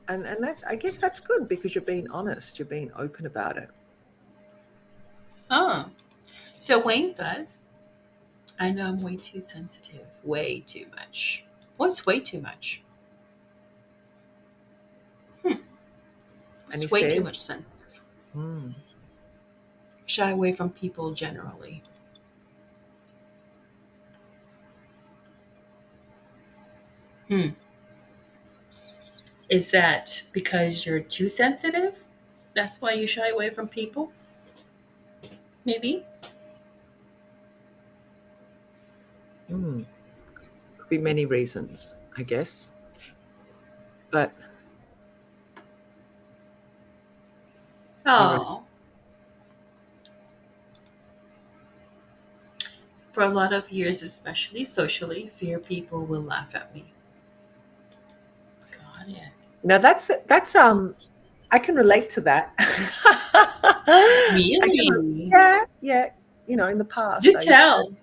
and that, I guess that's good, because you're being honest, you're being open about it. Huh. So Wayne says, I know I'm way too sensitive. Way too much. What's way too much? Hmm. And he It's way too says, much sensitive. mm, Shy away from people generally. Hmm. Is that because you're too sensitive? That's why you shy away from people? Maybe. mm, could be many reasons, I guess. But you're right. Oh. For a lot of years, especially socially, fear people will laugh at me. Got it. Now that's I can relate to that. I can, Really? yeah. In the Do past, tell.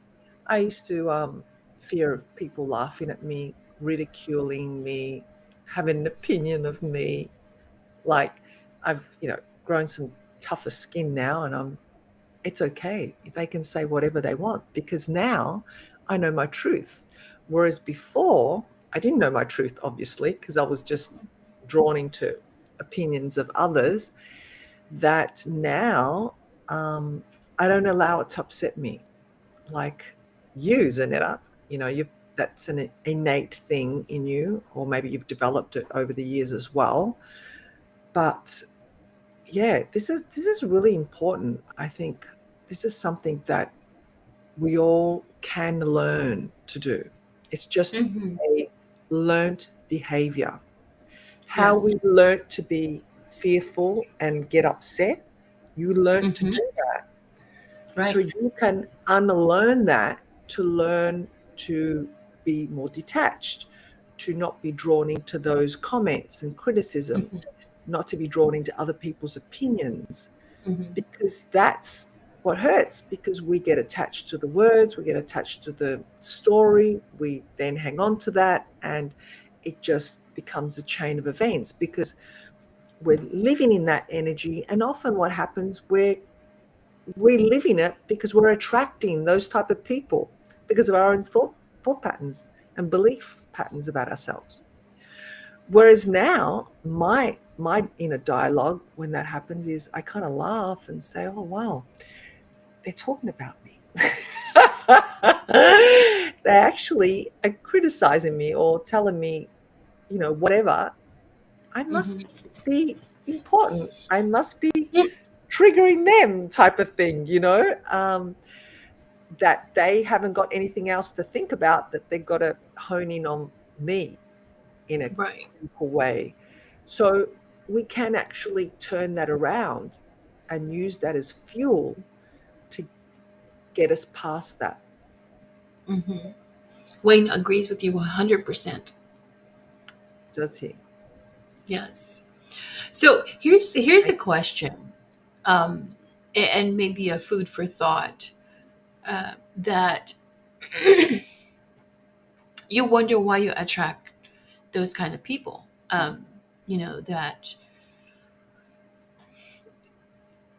I used to fear of people laughing at me, ridiculing me, having an opinion of me. Like I've, grown some tougher skin now, and it's okay. They can say whatever they want because now I know my truth. Whereas before, I didn't know my truth, obviously, because I was just drawn into opinions of others. That now I don't allow it to upset me. Like you, Zanetta, that's an innate thing in you, or maybe you've developed it over the years as well. But yeah, this is really important. I think this is something that we all can learn to do. It's just Hmm. a learnt behavior. How Yes. we learnt to be fearful and get upset, you learnt to Hmm. do that. So Right. you can unlearn that to learn to be more detached, to not be drawn into those comments and criticism, Hmm. not to be drawn into other people's opinions, Hmm. because that's what hurts, because we get attached to the words, we get attached to the story, we then hang on to that, and it just becomes a chain of events because we're living in that energy. And often what happens, we live in it because we're attracting those type of people because of our own thought patterns and belief patterns about ourselves. Whereas now, my inner dialogue when that happens is I kind of laugh and say, "Oh wow, they're talking about me." They actually are criticizing me or telling me, whatever. I must Hmm. be important. I must be triggering them, type of thing. That they haven't got anything else to think about, that they've got to hone in on me in a Right. critical way. So we can actually turn that around and use that as fuel to get us past that. Hmm. Wayne agrees with you 100%. Does he? Yes. So here's a Thank question, um, and maybe a food for thought. That you wonder why you attract those kind of people.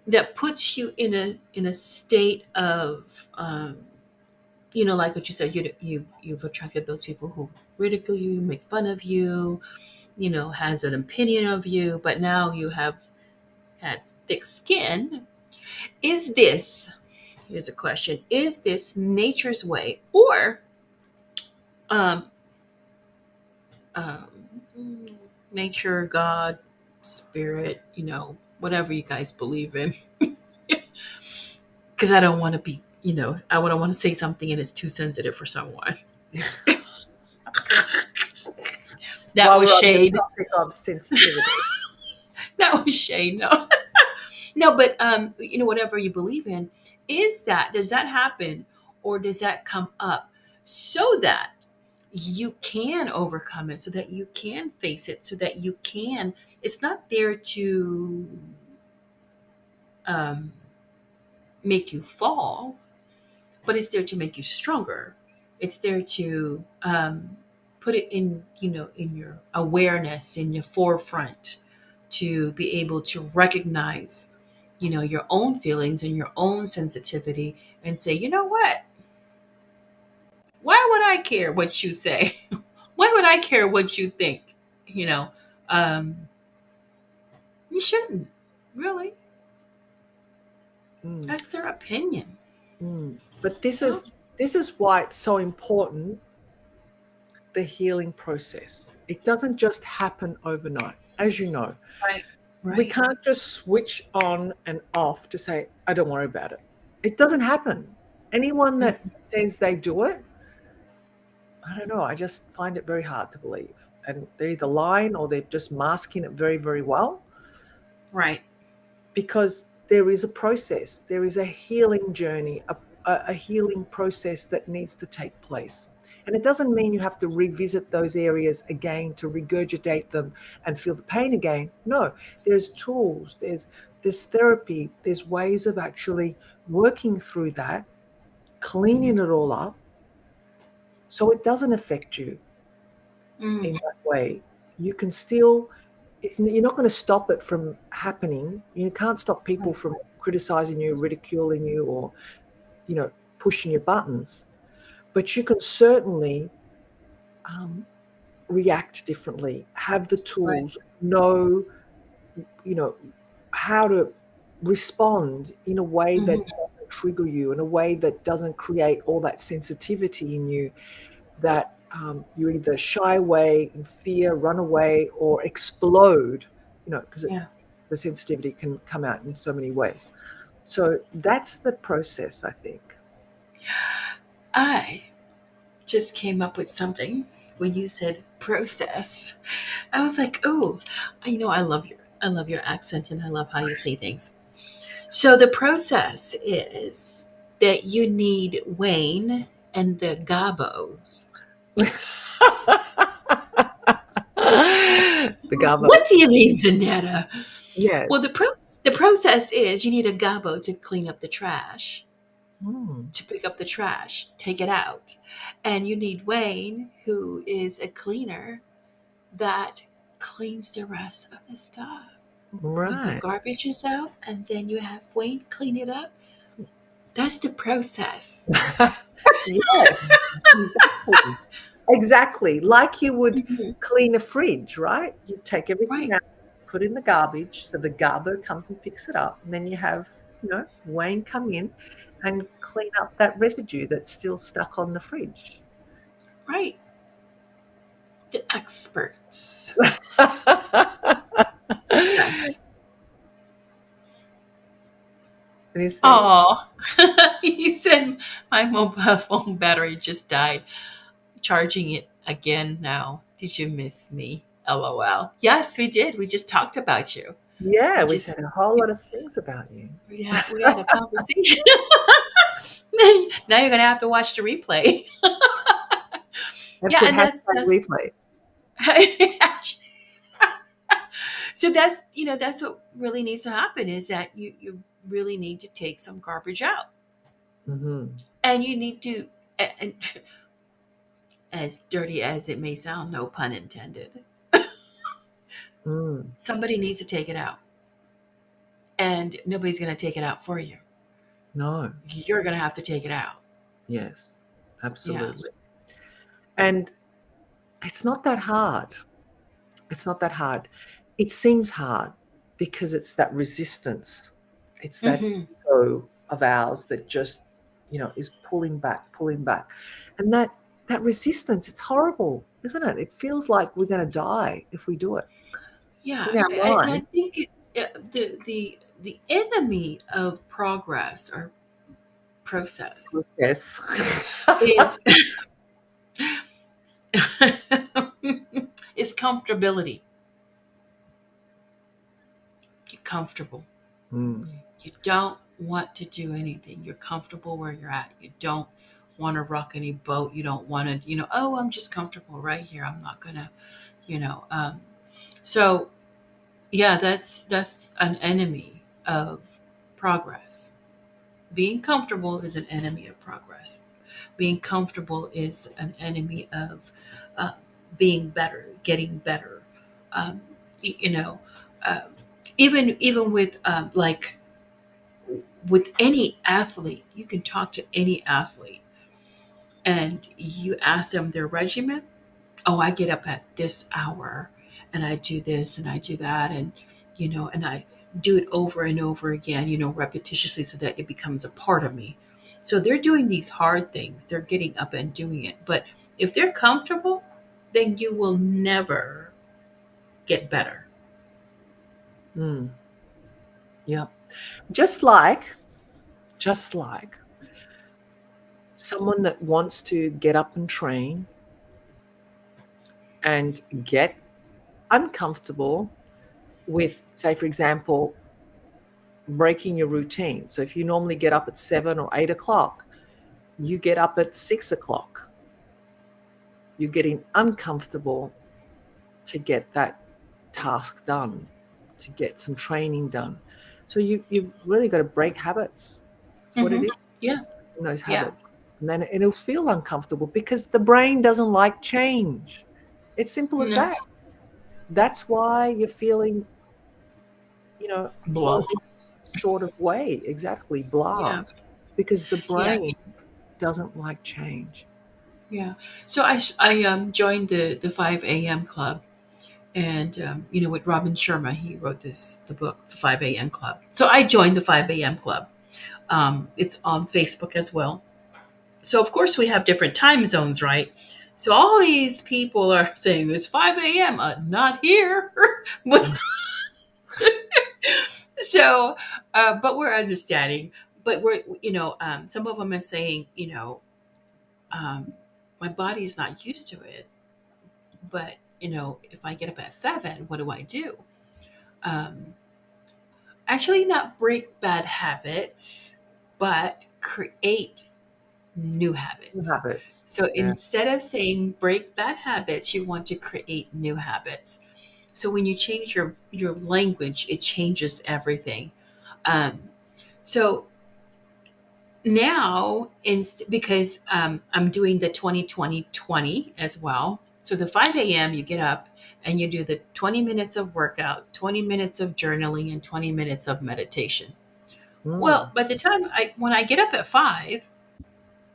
That puts you in a state of, like what you said. You've attracted those people who ridicule you, make fun of you, has an opinion of you, but now you have had thick skin. Is this, here's a question, is this nature's way, or um, um, nature, God, spirit, whatever you guys believe in? Because I don't want to be, I don't want to say something and it's too sensitive for someone. you. That While was we're on the shade. topic of sensitivity. That was shade. No, no, but whatever you believe in, does that happen, or does that come up so that you can overcome it, so that you can face it, so that you can? It's not there to um, make you fall, but it's there to make you stronger. It's there to put it in, in your awareness, in your forefront, to be able to recognize, your own feelings and your own sensitivity, and say, you know what? Why would I care what you say? Why would I care what you think? You know, um, you shouldn't really. Mm, That's their opinion. but this Oh, is this is why it's so important, the healing process. It doesn't just happen overnight. As you know, right, we right. can't just switch on and off to say, I don't worry about it. It doesn't happen. Anyone that Mhm. says they do it, I don't know, I just find it very hard to believe. And they're either lying or they're just masking it very, very well, Right. because there is a process, there is a healing journey, a healing process that needs to take place. And it doesn't mean you have to revisit those areas again to regurgitate them and feel the pain again. No, there's tools, there's therapy, there's ways of actually working through that, cleaning it all up so it doesn't affect you Mm, in that way. You can still, you're not going to stop it from happening. You can't stop people right. from criticizing you, ridiculing you, or, pushing your buttons. But you can certainly um, react differently, have the Right. tools, know, you know, how to respond in a way that Hmm. doesn't trigger you, in a way that doesn't create all that sensitivity in you that you either shy away in fear, run away, or explode, because Yeah. the sensitivity can come out in so many ways. So that's the process, I think. I just came up with something when you said process. I was like, oh, I love your accent and I love how you say things. So the process is that you need Wayne and the Gabos. The Gabo. What do you mean, Zanetta? Yeah. Well, the process is you need a Gabo to clean up the trash, Mm, to pick up the trash, take it out. And you need Wayne, who is a cleaner, that cleans the rest of the stuff. When the right. garbage is out, and then you have Wayne clean it up. That's the process. Yeah, exactly. Exactly. Like you would Mhm. clean a fridge, right? You take everything Right, out, put in the garbage, so the garbo comes and picks it up, and then you have, Wayne come in and clean up that residue that's still stuck on the fridge. right. The experts. Yes. And you say, Oh, he said my mobile phone battery just died. Charging it again now. Did you miss me? LOL. Yes, we did. We just talked about you. yeah, We we said just a whole lot of things about you. we had a conversation. Now you're gonna have to watch the replay. And Yeah, put and hashtag that's replay. so that's what really needs to happen is that you really need to take some garbage out, Hmm. and you need to and as dirty as it may sound, no pun intended, Mm. somebody needs to take it out, and nobody's going to take it out for you. No. You're going to have to take it out. Yes, Yeah. absolutely. And it's not that hard. It's not that hard. It seems hard because it's that resistance. It's that Hmm. ego of ours that just, is pulling back, pulling back. And that resistance, it's horrible, isn't it? It feels like we're going to die if we do it. Yeah, In our and I mind, think the enemy of progress or process yes. is is comfortability. You're comfortable. Mm, You don't want to do anything. You're comfortable where you're at. You don't want to rock any boat. You don't want to, oh, I'm just comfortable right here. I'm not gonna, you know. So yeah, that's an enemy of progress. Being comfortable is an enemy of progress. Being comfortable is an enemy of uh, being better, getting better. Um, y- you know, uh, even with like with any athlete, you can talk to any athlete and you ask them their regimen. Oh, I get up at this hour and I do this and I do that and I do it over and over again, repetitiously so that it becomes a part of me. So they're doing these hard things. They're getting up and doing it. But if they're comfortable, then you will never get better. mm, yeah. Just like someone that wants to get up and train and get uncomfortable with, say, for example, breaking your routine. So if you normally get up at 7 or 8 o'clock, you get up at 6 o'clock. You're getting uncomfortable to get that task done, to get some training done. So you've really got to break habits. That's what it Mm-hmm. is, Yeah. in those Yeah. habits. And then it'll feel uncomfortable because the brain doesn't like change. It's simple as No. that. That's why you're feeling, Blah. this sort of way. Exactly, blah. Yeah. Because the Yeah. brain doesn't like change. Yeah. So I joined the 5 a.m. club, and with Robin Sharma, he wrote the book, the 5 a.m. club. So I joined the 5 a.m. club. It's on Facebook as well. So of course we have different time zones, right? So all these people are saying it's 5 a.m. Not here. So, but we're understanding. But some of them are saying, um, my body's not used to it. But if I get up at 7, what do I do? Um, Actually, not break bad habits, but create new New habits. habits. So Yeah. instead of saying break bad habits, you want to create new habits. So when you change your language, it changes everything. Um, so now, because I'm doing the 20-20-20 as well. So the 5 a.m. you get up and you do the 20 minutes of workout, 20 minutes of journaling, and 20 minutes of meditation. Well, Mm. by the time when I get up at 5,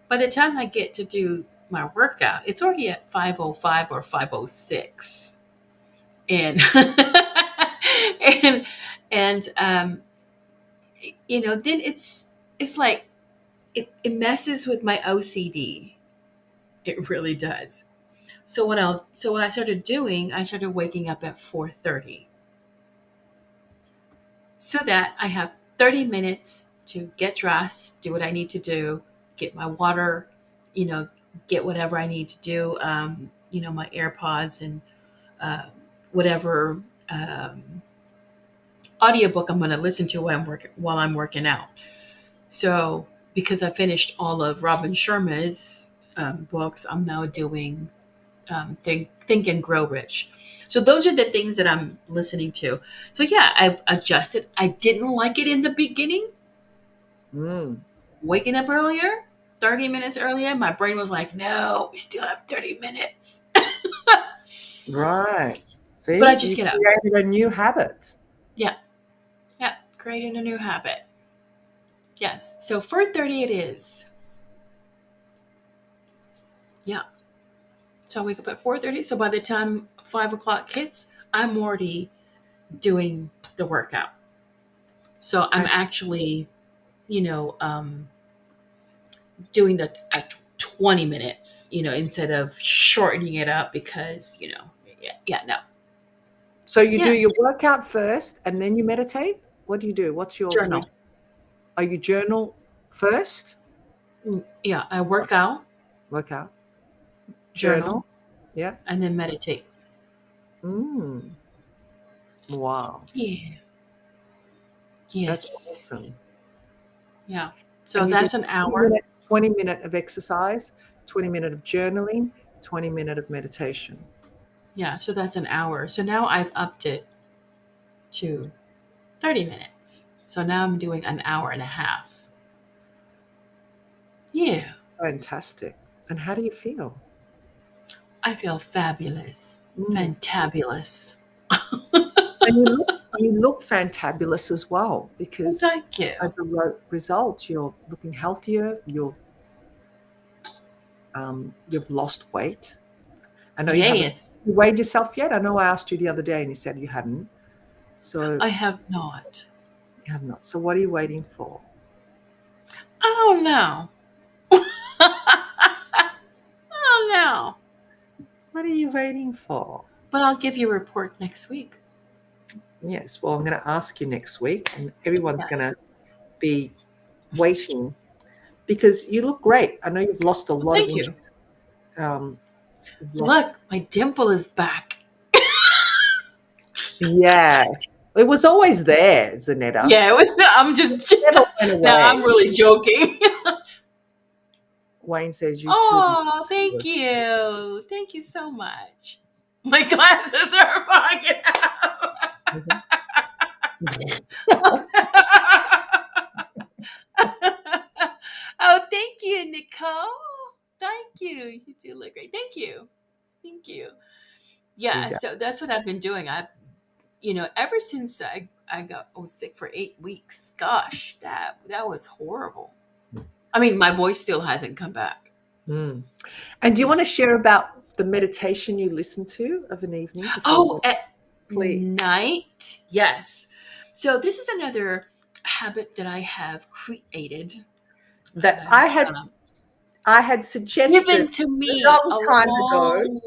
by the time I get to do my workout, it's already at 5:05 or 5:06, and and then it's like it messes with my OCD. It really does. So what I started doing, I started waking up at 4:30, so that I have 30 minutes to get dressed, do what I need to do, get my water, you know, get whatever I need to do, my AirPods and uh, whatever audiobook I'm going to listen to while I'm working out. So because I finished all of Robin Sharma's books, I'm now doing Think and Grow Rich. So those are the things that I'm listening to. So yeah, I've adjusted. I didn't like it in the beginning, Mm. waking up earlier, 30 minutes earlier. My brain was like, no, we still have 30 minutes. Right. But I See, just you get up. created a new habit. Yeah, yeah, creating a new habit. Yes. So 4:30 it is. Yeah. So I wake up at 4:30. So by the time 5 o'clock hits, I'm already doing the workout. So I'm And actually, doing the 20 minutes, instead of shortening it up because, yeah, no. so you do Yeah, your workout first and then you meditate? What do you do? What's your journal. routine? Are you journal first? Yeah, I work out, Workout. journal, Journal. Yeah. and then meditate. Mm. Wow. Yeah. That's Yes. awesome. Yeah. So And you do that's an 20 hour. minute, 20-minute of exercise, 20-minute of journaling, 20-minute of meditation. Yeah. So that's an hour. So now I've upped it to 30 minutes. So now I'm doing an hour and a half. Yeah. Fantastic. And how do you feel? I feel fabulous. Mm. Fantabulous. And you look fantabulous as well Well, because thank you. as a result, you're looking healthier. You've lost weight. I know you haven't Yes. weighed yourself yet. I know I asked you the other day and you said you hadn't. So I have not. you have not. So what are you waiting for? I don't know. I don't know. What are you waiting for? But I'll give you a report next week. Yes. Well, I'm going to ask you next week, and everyone's going Yes. to be waiting because you look great. I know you've lost a Well, lot of thank inches. you. You've lost. Look, my dimple is back. Yes. It was always there, Zanetta. Yeah, I'm just. Never went Now I'm away. really joking. Wayne says you too. Oh, thank you. Thank you so much. My glasses are fogging Mhm. out. Oh, thank you, Nicole. Thank you. You do look great. Thank you. Thank you. She Yeah, does. so that's what I've been doing. Ever since I was sick for 8 weeks. Gosh, that was horrible. I mean, my voice still hasn't come back. Mm. And do you want to share about the meditation you listen to of an evening before Oh, bed? at Please. night, yes. So this is another habit that I have created. That Uh, I had um, I had suggested Given to a me long a time ago. long.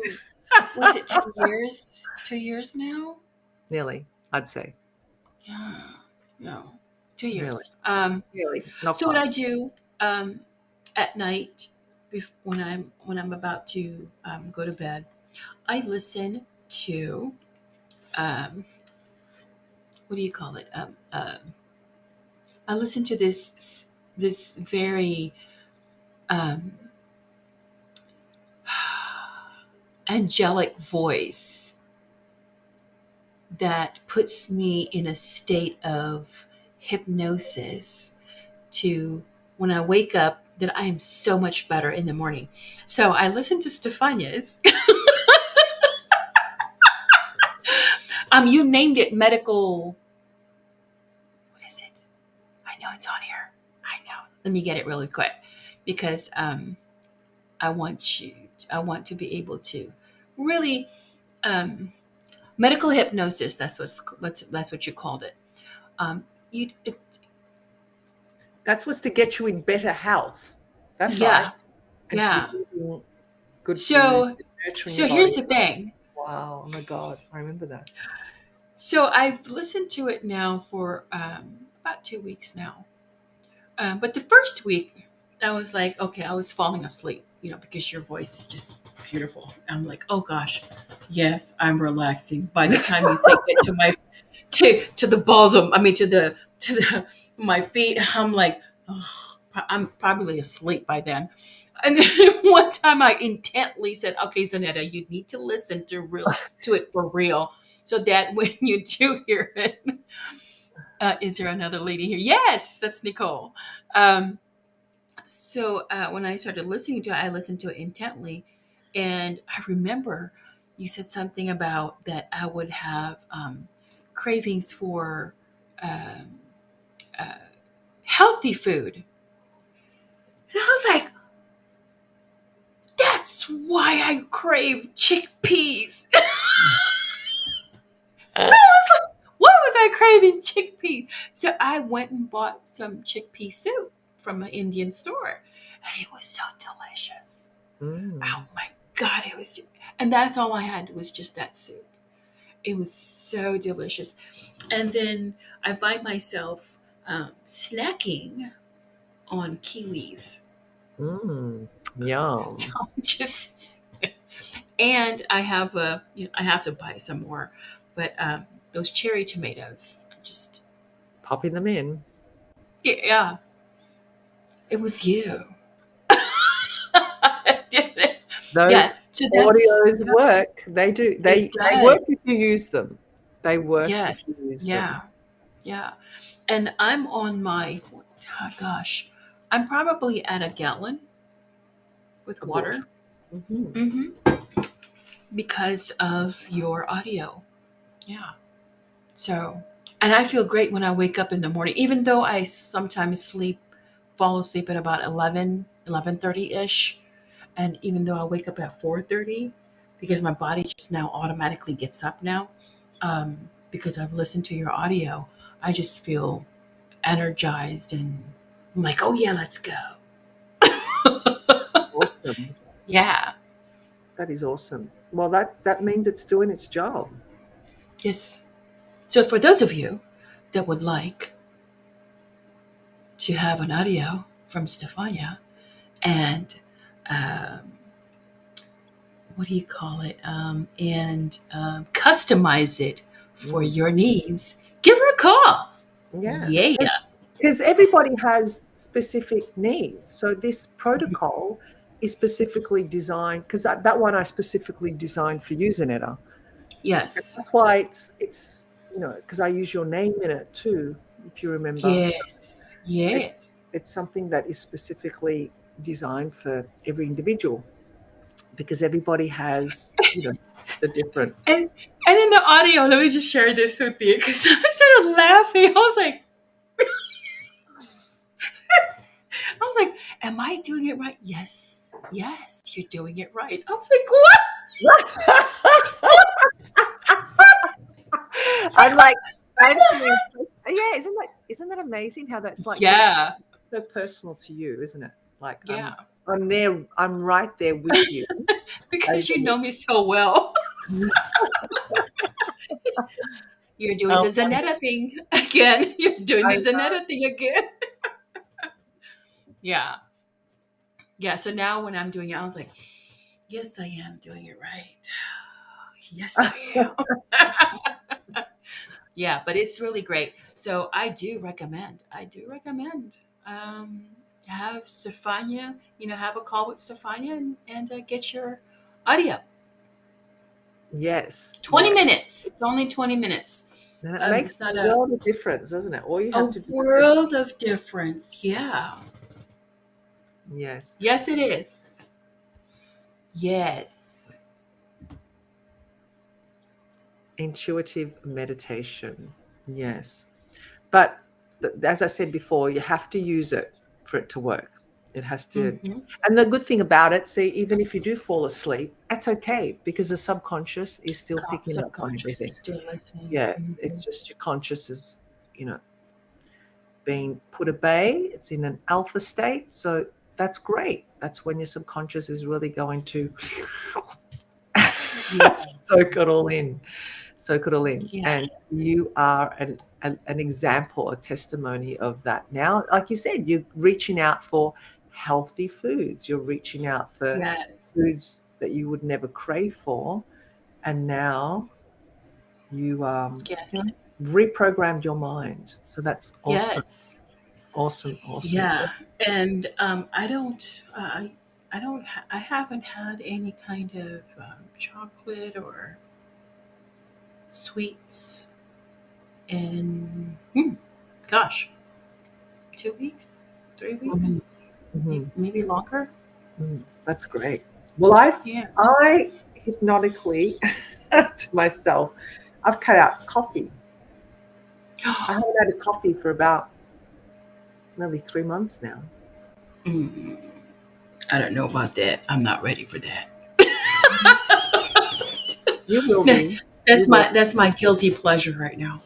Was it 2 years? 2 years now? Nearly, I'd say. Yeah, no, two Nearly. years. Nearly. Not So what quite. I do um, at night, when I'm about to go to bed, I listen to um, what do you call it? I listen to this very um, angelic voice that puts me in a state of hypnosis to when I wake up that I am so much better in the morning. So I listen to Stefania's. You named it medical. What is it? I know it's on here. I know. Let me get it really quick because I want to be able to really um, medical hypnosis. That's what you called it. Um, you, it, That's what's to get you in better health. That's right. yeah, And to be yeah. eating good food, So nurturing your so body. here's the thing. Wow. Oh my God. I remember that. So I've listened to it now for about 2 weeks now. But the first week, I was like, okay, I was falling asleep, because your voice is just beautiful. I'm like, oh gosh, yes, I'm relaxing. By the time you say get to my to the balls of, I mean, to the my feet, I'm like, oh, I'm probably asleep by then. And then one time I intently said, okay, Zanetta, you need to listen to it for real, so that when you do hear it, is there another lady here? Yes, that's Nicole. Um, so when I started listening to it, I listened to it intently, and I remember you said something about that I would have cravings for um, uh, healthy food, and I was like, "That's why I crave chickpeas." I was like, "Why was I craving chickpeas?" So I went and bought some chickpea soup from an Indian store, and it was so delicious. Oh Mm. my god, it was, and that's all I had was just that soup. It was so delicious. And then I find myself snacking on kiwis. Mm. So Yum. just, and I have to buy some more, but those cherry tomatoes, just, Popping them in. yeah, it was you. Those Yeah, so that's, audios work. They do. it They does. work if you use them. They work if you Yes, use them. yeah, yeah. And I'm on my, oh gosh, I'm probably at a gallon with Of water. water. Hmm. Hmm. Because of your audio. Yeah. So, and I feel great when I wake up in the morning, even though I sometimes fall asleep at about 11:30 ish. And even though I wake up at 4:30, because my body just now automatically gets up now, because I've listened to your audio, I just feel energized and I'm like, oh yeah, let's go. Awesome. Yeah. That is awesome. Well, that means it's doing its job. Yes. So for those of you that would like to have an audio from Stefania and um, what do you call it? And customize it for Mm. your needs, give her a call. Yeah. Yeah. because everybody has specific needs. So this protocol is specifically designed, because that one I specifically designed for you, Zanetta. And Yes. that's why it's because I use your name in it too, if you remember. So Yes. it, Yes. it's something that is specifically designed for every individual, because everybody has the different. And in the audio, let me just share this with you because I started laughing. I was like, am I doing it right? Yes. Yes, you're doing it right. I was like, what? It's I'm like, like what the answering. heck? Yeah, isn't that amazing how that's like Yeah. so personal to you, isn't it? Like Yeah. I'm there, I'm right there with you. Because you know me so well. You're doing Um, the Zanetta thing again. You're doing I the Zanetta thing again. Yeah. Yeah. So now when I'm doing it, I was like, yes, I am doing it right. Yes, I am. Yeah, but it's really great. So I do recommend um, have Stefania, have a call with Stefania and get your audio. yes, 20 yes. minutes. It's only 20 minutes. And it makes It's a not world of difference, doesn't it? All you a have to do is just world of difference. Yeah. yes, Yes, it is. Yes. intuitive meditation. Yes. But as I said before, you have to use it for it to work. It has to. Mm-hmm. And the good thing about it, see, even if you do fall asleep, that's okay, because the subconscious is still picking up on Subconscious is everything. still listening. Yeah, Mm-hmm. it's just your conscious is, you know, being put at bay. It's in an alpha state. So that's great. That's when your subconscious is really going to Yeah. soak it all in. Soak it all in. Yeah. And you are an example, a testimony of that. Now, like you said, you're reaching out for healthy foods. You're reaching out for Yes. foods that you would never crave for. And now you Yes. reprogrammed your mind. So that's awesome. Yes. Awesome. Awesome. Yeah, and I haven't had any kind of chocolate or sweets in, gosh, 2 weeks, three Mhm, weeks, mhm, maybe longer. that's great. Well, Yeah. I hypnotically to myself, I've cut out coffee. I haven't had a coffee for about nearly 3 months now. Mm, I don't know about that. I'm not ready for that. You will be. You That's will. my guilty pleasure right now.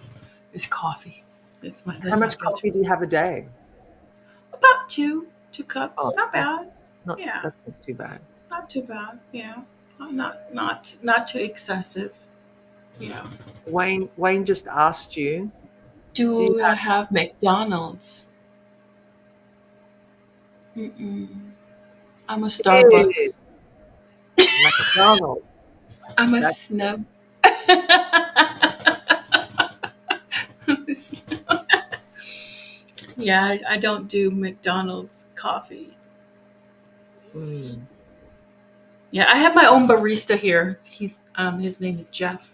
Is coffee. How That's my much guilty. coffee do you have a day? About two cups. Oh, Not that's bad. not Yeah. that's not too bad. Not too bad. Yeah. Not too excessive. Yeah. Wayne just asked you, do you Do I have McDonald's? Mm-mm. I'm a have Starbucks. McDonald's? I'm a That snub. Yeah, I don't do McDonald's coffee. mm. Yeah, I have my own barista here. His name is Jeff.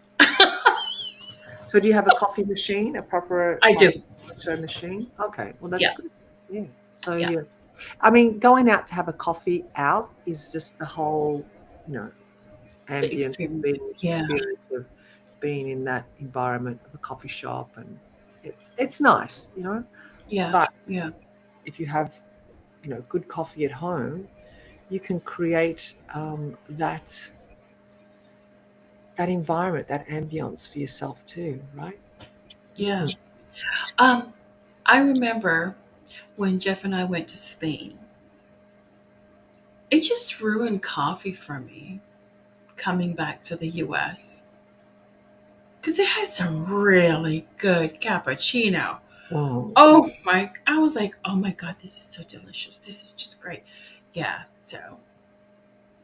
So do you have a coffee machine, a proper I do. coffee machine? Okay, well that's Yeah. good. Yeah. So Yeah. you, I mean, going out to have a coffee out is just the whole, you know, The ambience, the experience. Yeah. experience of being in that environment of a coffee shop, and it's nice, you know. Yeah. But Yeah. if you have, good coffee at home, you can create that environment, that ambience for yourself too, right? Yeah. Mm. Um, I remember when Jeff and I went to Spain. It just ruined coffee for me coming back to the US because it had some really good cappuccino. Mm. I was like, oh my God, this is so delicious. This is just great. Yeah. So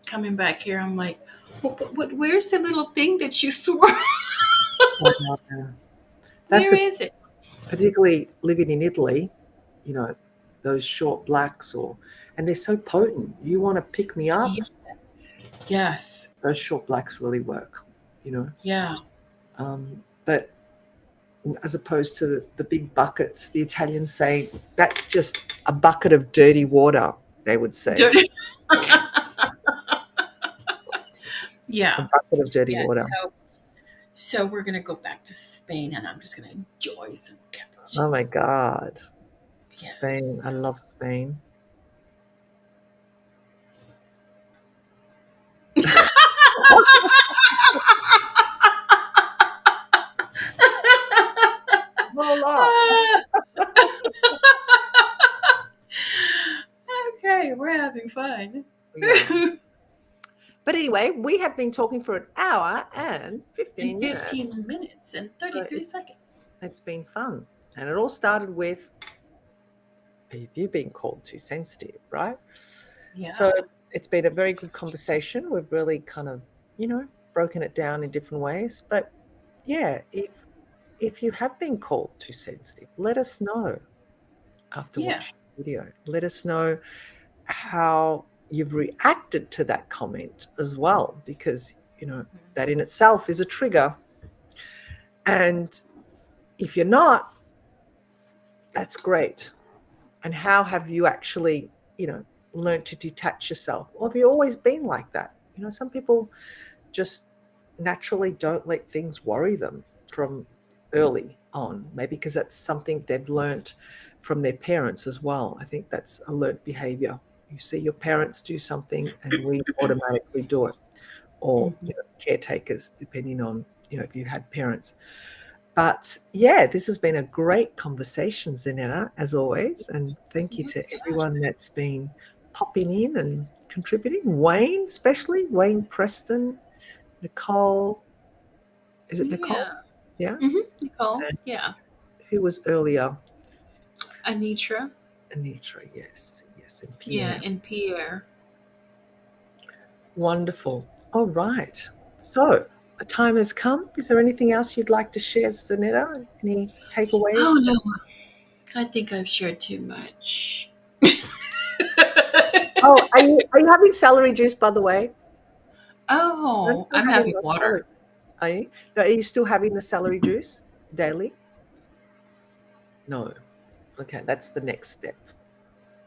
coming back here, I'm like, where's the little thing that you swirl? Oh, yeah. That's Where the is it? particularly living in Italy. you know, those short blacks, and they're so potent. You want to pick me up, Yes. Yes. those short blacks really work, you know. Yeah. But as opposed to the big buckets, the Italians say that's just a bucket of dirty water, they would say. Dirty. A Yeah. bucket of dirty Yeah. water. So we're gonna go back to Spain, and I'm just gonna enjoy some Oh my cappuccino. God. Spain. I love Yes. Spain. Whole lot. Okay, we're having fun. Yeah. But anyway, we have been talking for an hour and In 15 minutes. 15 minutes and So 33 seconds. it's been fun. And it all started with, have you been called too sensitive, right? So Yeah. it's been a very good conversation. We've really kind of, broken it down in different ways. But yeah, if you have been called too sensitive, let us know after Yeah. watching the video. Let us know how you've reacted to that comment as well, because that in itself is a trigger. And if you're not, that's great. And how have you actually, learned to detach yourself? Or have you always been like that? Some people just naturally don't let things worry them from early on, maybe because that's something they've learnt from their parents as well. I think that's a learnt behavior. You see your parents do something and we automatically do it, or Mhm. caretakers, depending on if you had parents. But yeah, this has been a great conversation, Zanetta, as always. And thank you to Yes, yeah. everyone that's been popping in and contributing. Wayne, especially Wayne Preston, Nicole. Is it Nicole? Yeah. Yeah. Nicole. And Yeah. who was earlier? Anitra. Anitra, yes. Yes. And Pierre. Yeah. And Pierre. Wonderful. All right. So the time has come. Is there anything else you'd like to share, Zanetta? Any Oh, takeaways? no. I think I've shared too much. Oh, are you having celery juice, by the way? I'm Oh, still I'm having having my celery. water. Are you? No, are you still having the celery juice daily? No. Okay, that's the next step.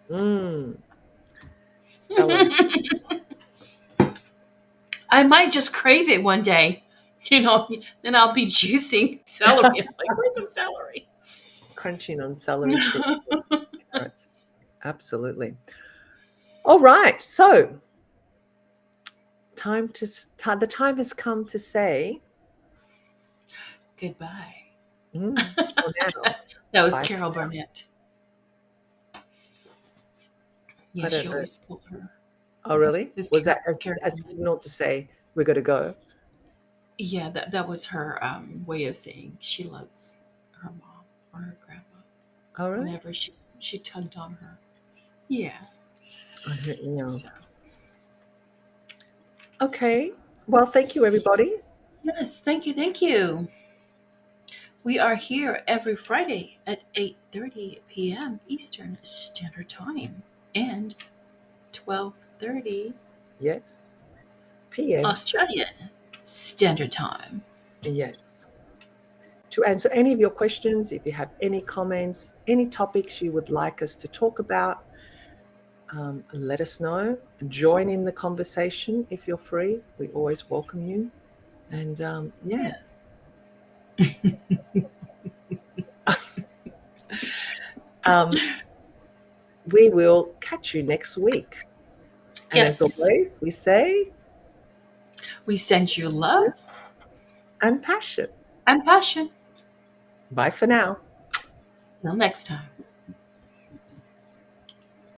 Mmm, celery. I might just crave it one day. Then I'll be juicing celery. I'm like, where's some celery? Crunching on celery sticks and carrots. Absolutely. All right. So the time has come to say Goodbye. for now. That was Bye. Carol Burnett. I Yeah, she don't know. always pulled her. Oh, really? This Was that Carol a Burnett. signal to say we're going to go? Yeah, that was her way of saying she loves her mom or her grandma. Oh, really? Whenever she tugged on her. Yeah. I heard, yeah. So Okay. Well, thank you, everybody. yes, thank you, thank you. We are here every Friday at 8:30 p.m. Eastern Standard Time and 12:30 Yes. PM. Australian Standard Time. Yes. To answer any of your questions, if you have any comments, any topics you would like us to talk about, let us know. Join in the conversation if you're free. We always welcome you. And yeah, Yeah. um, we will catch you next week. And as Yes. always, we say, We send you love and passion. and passion. Bye for now. Till next time.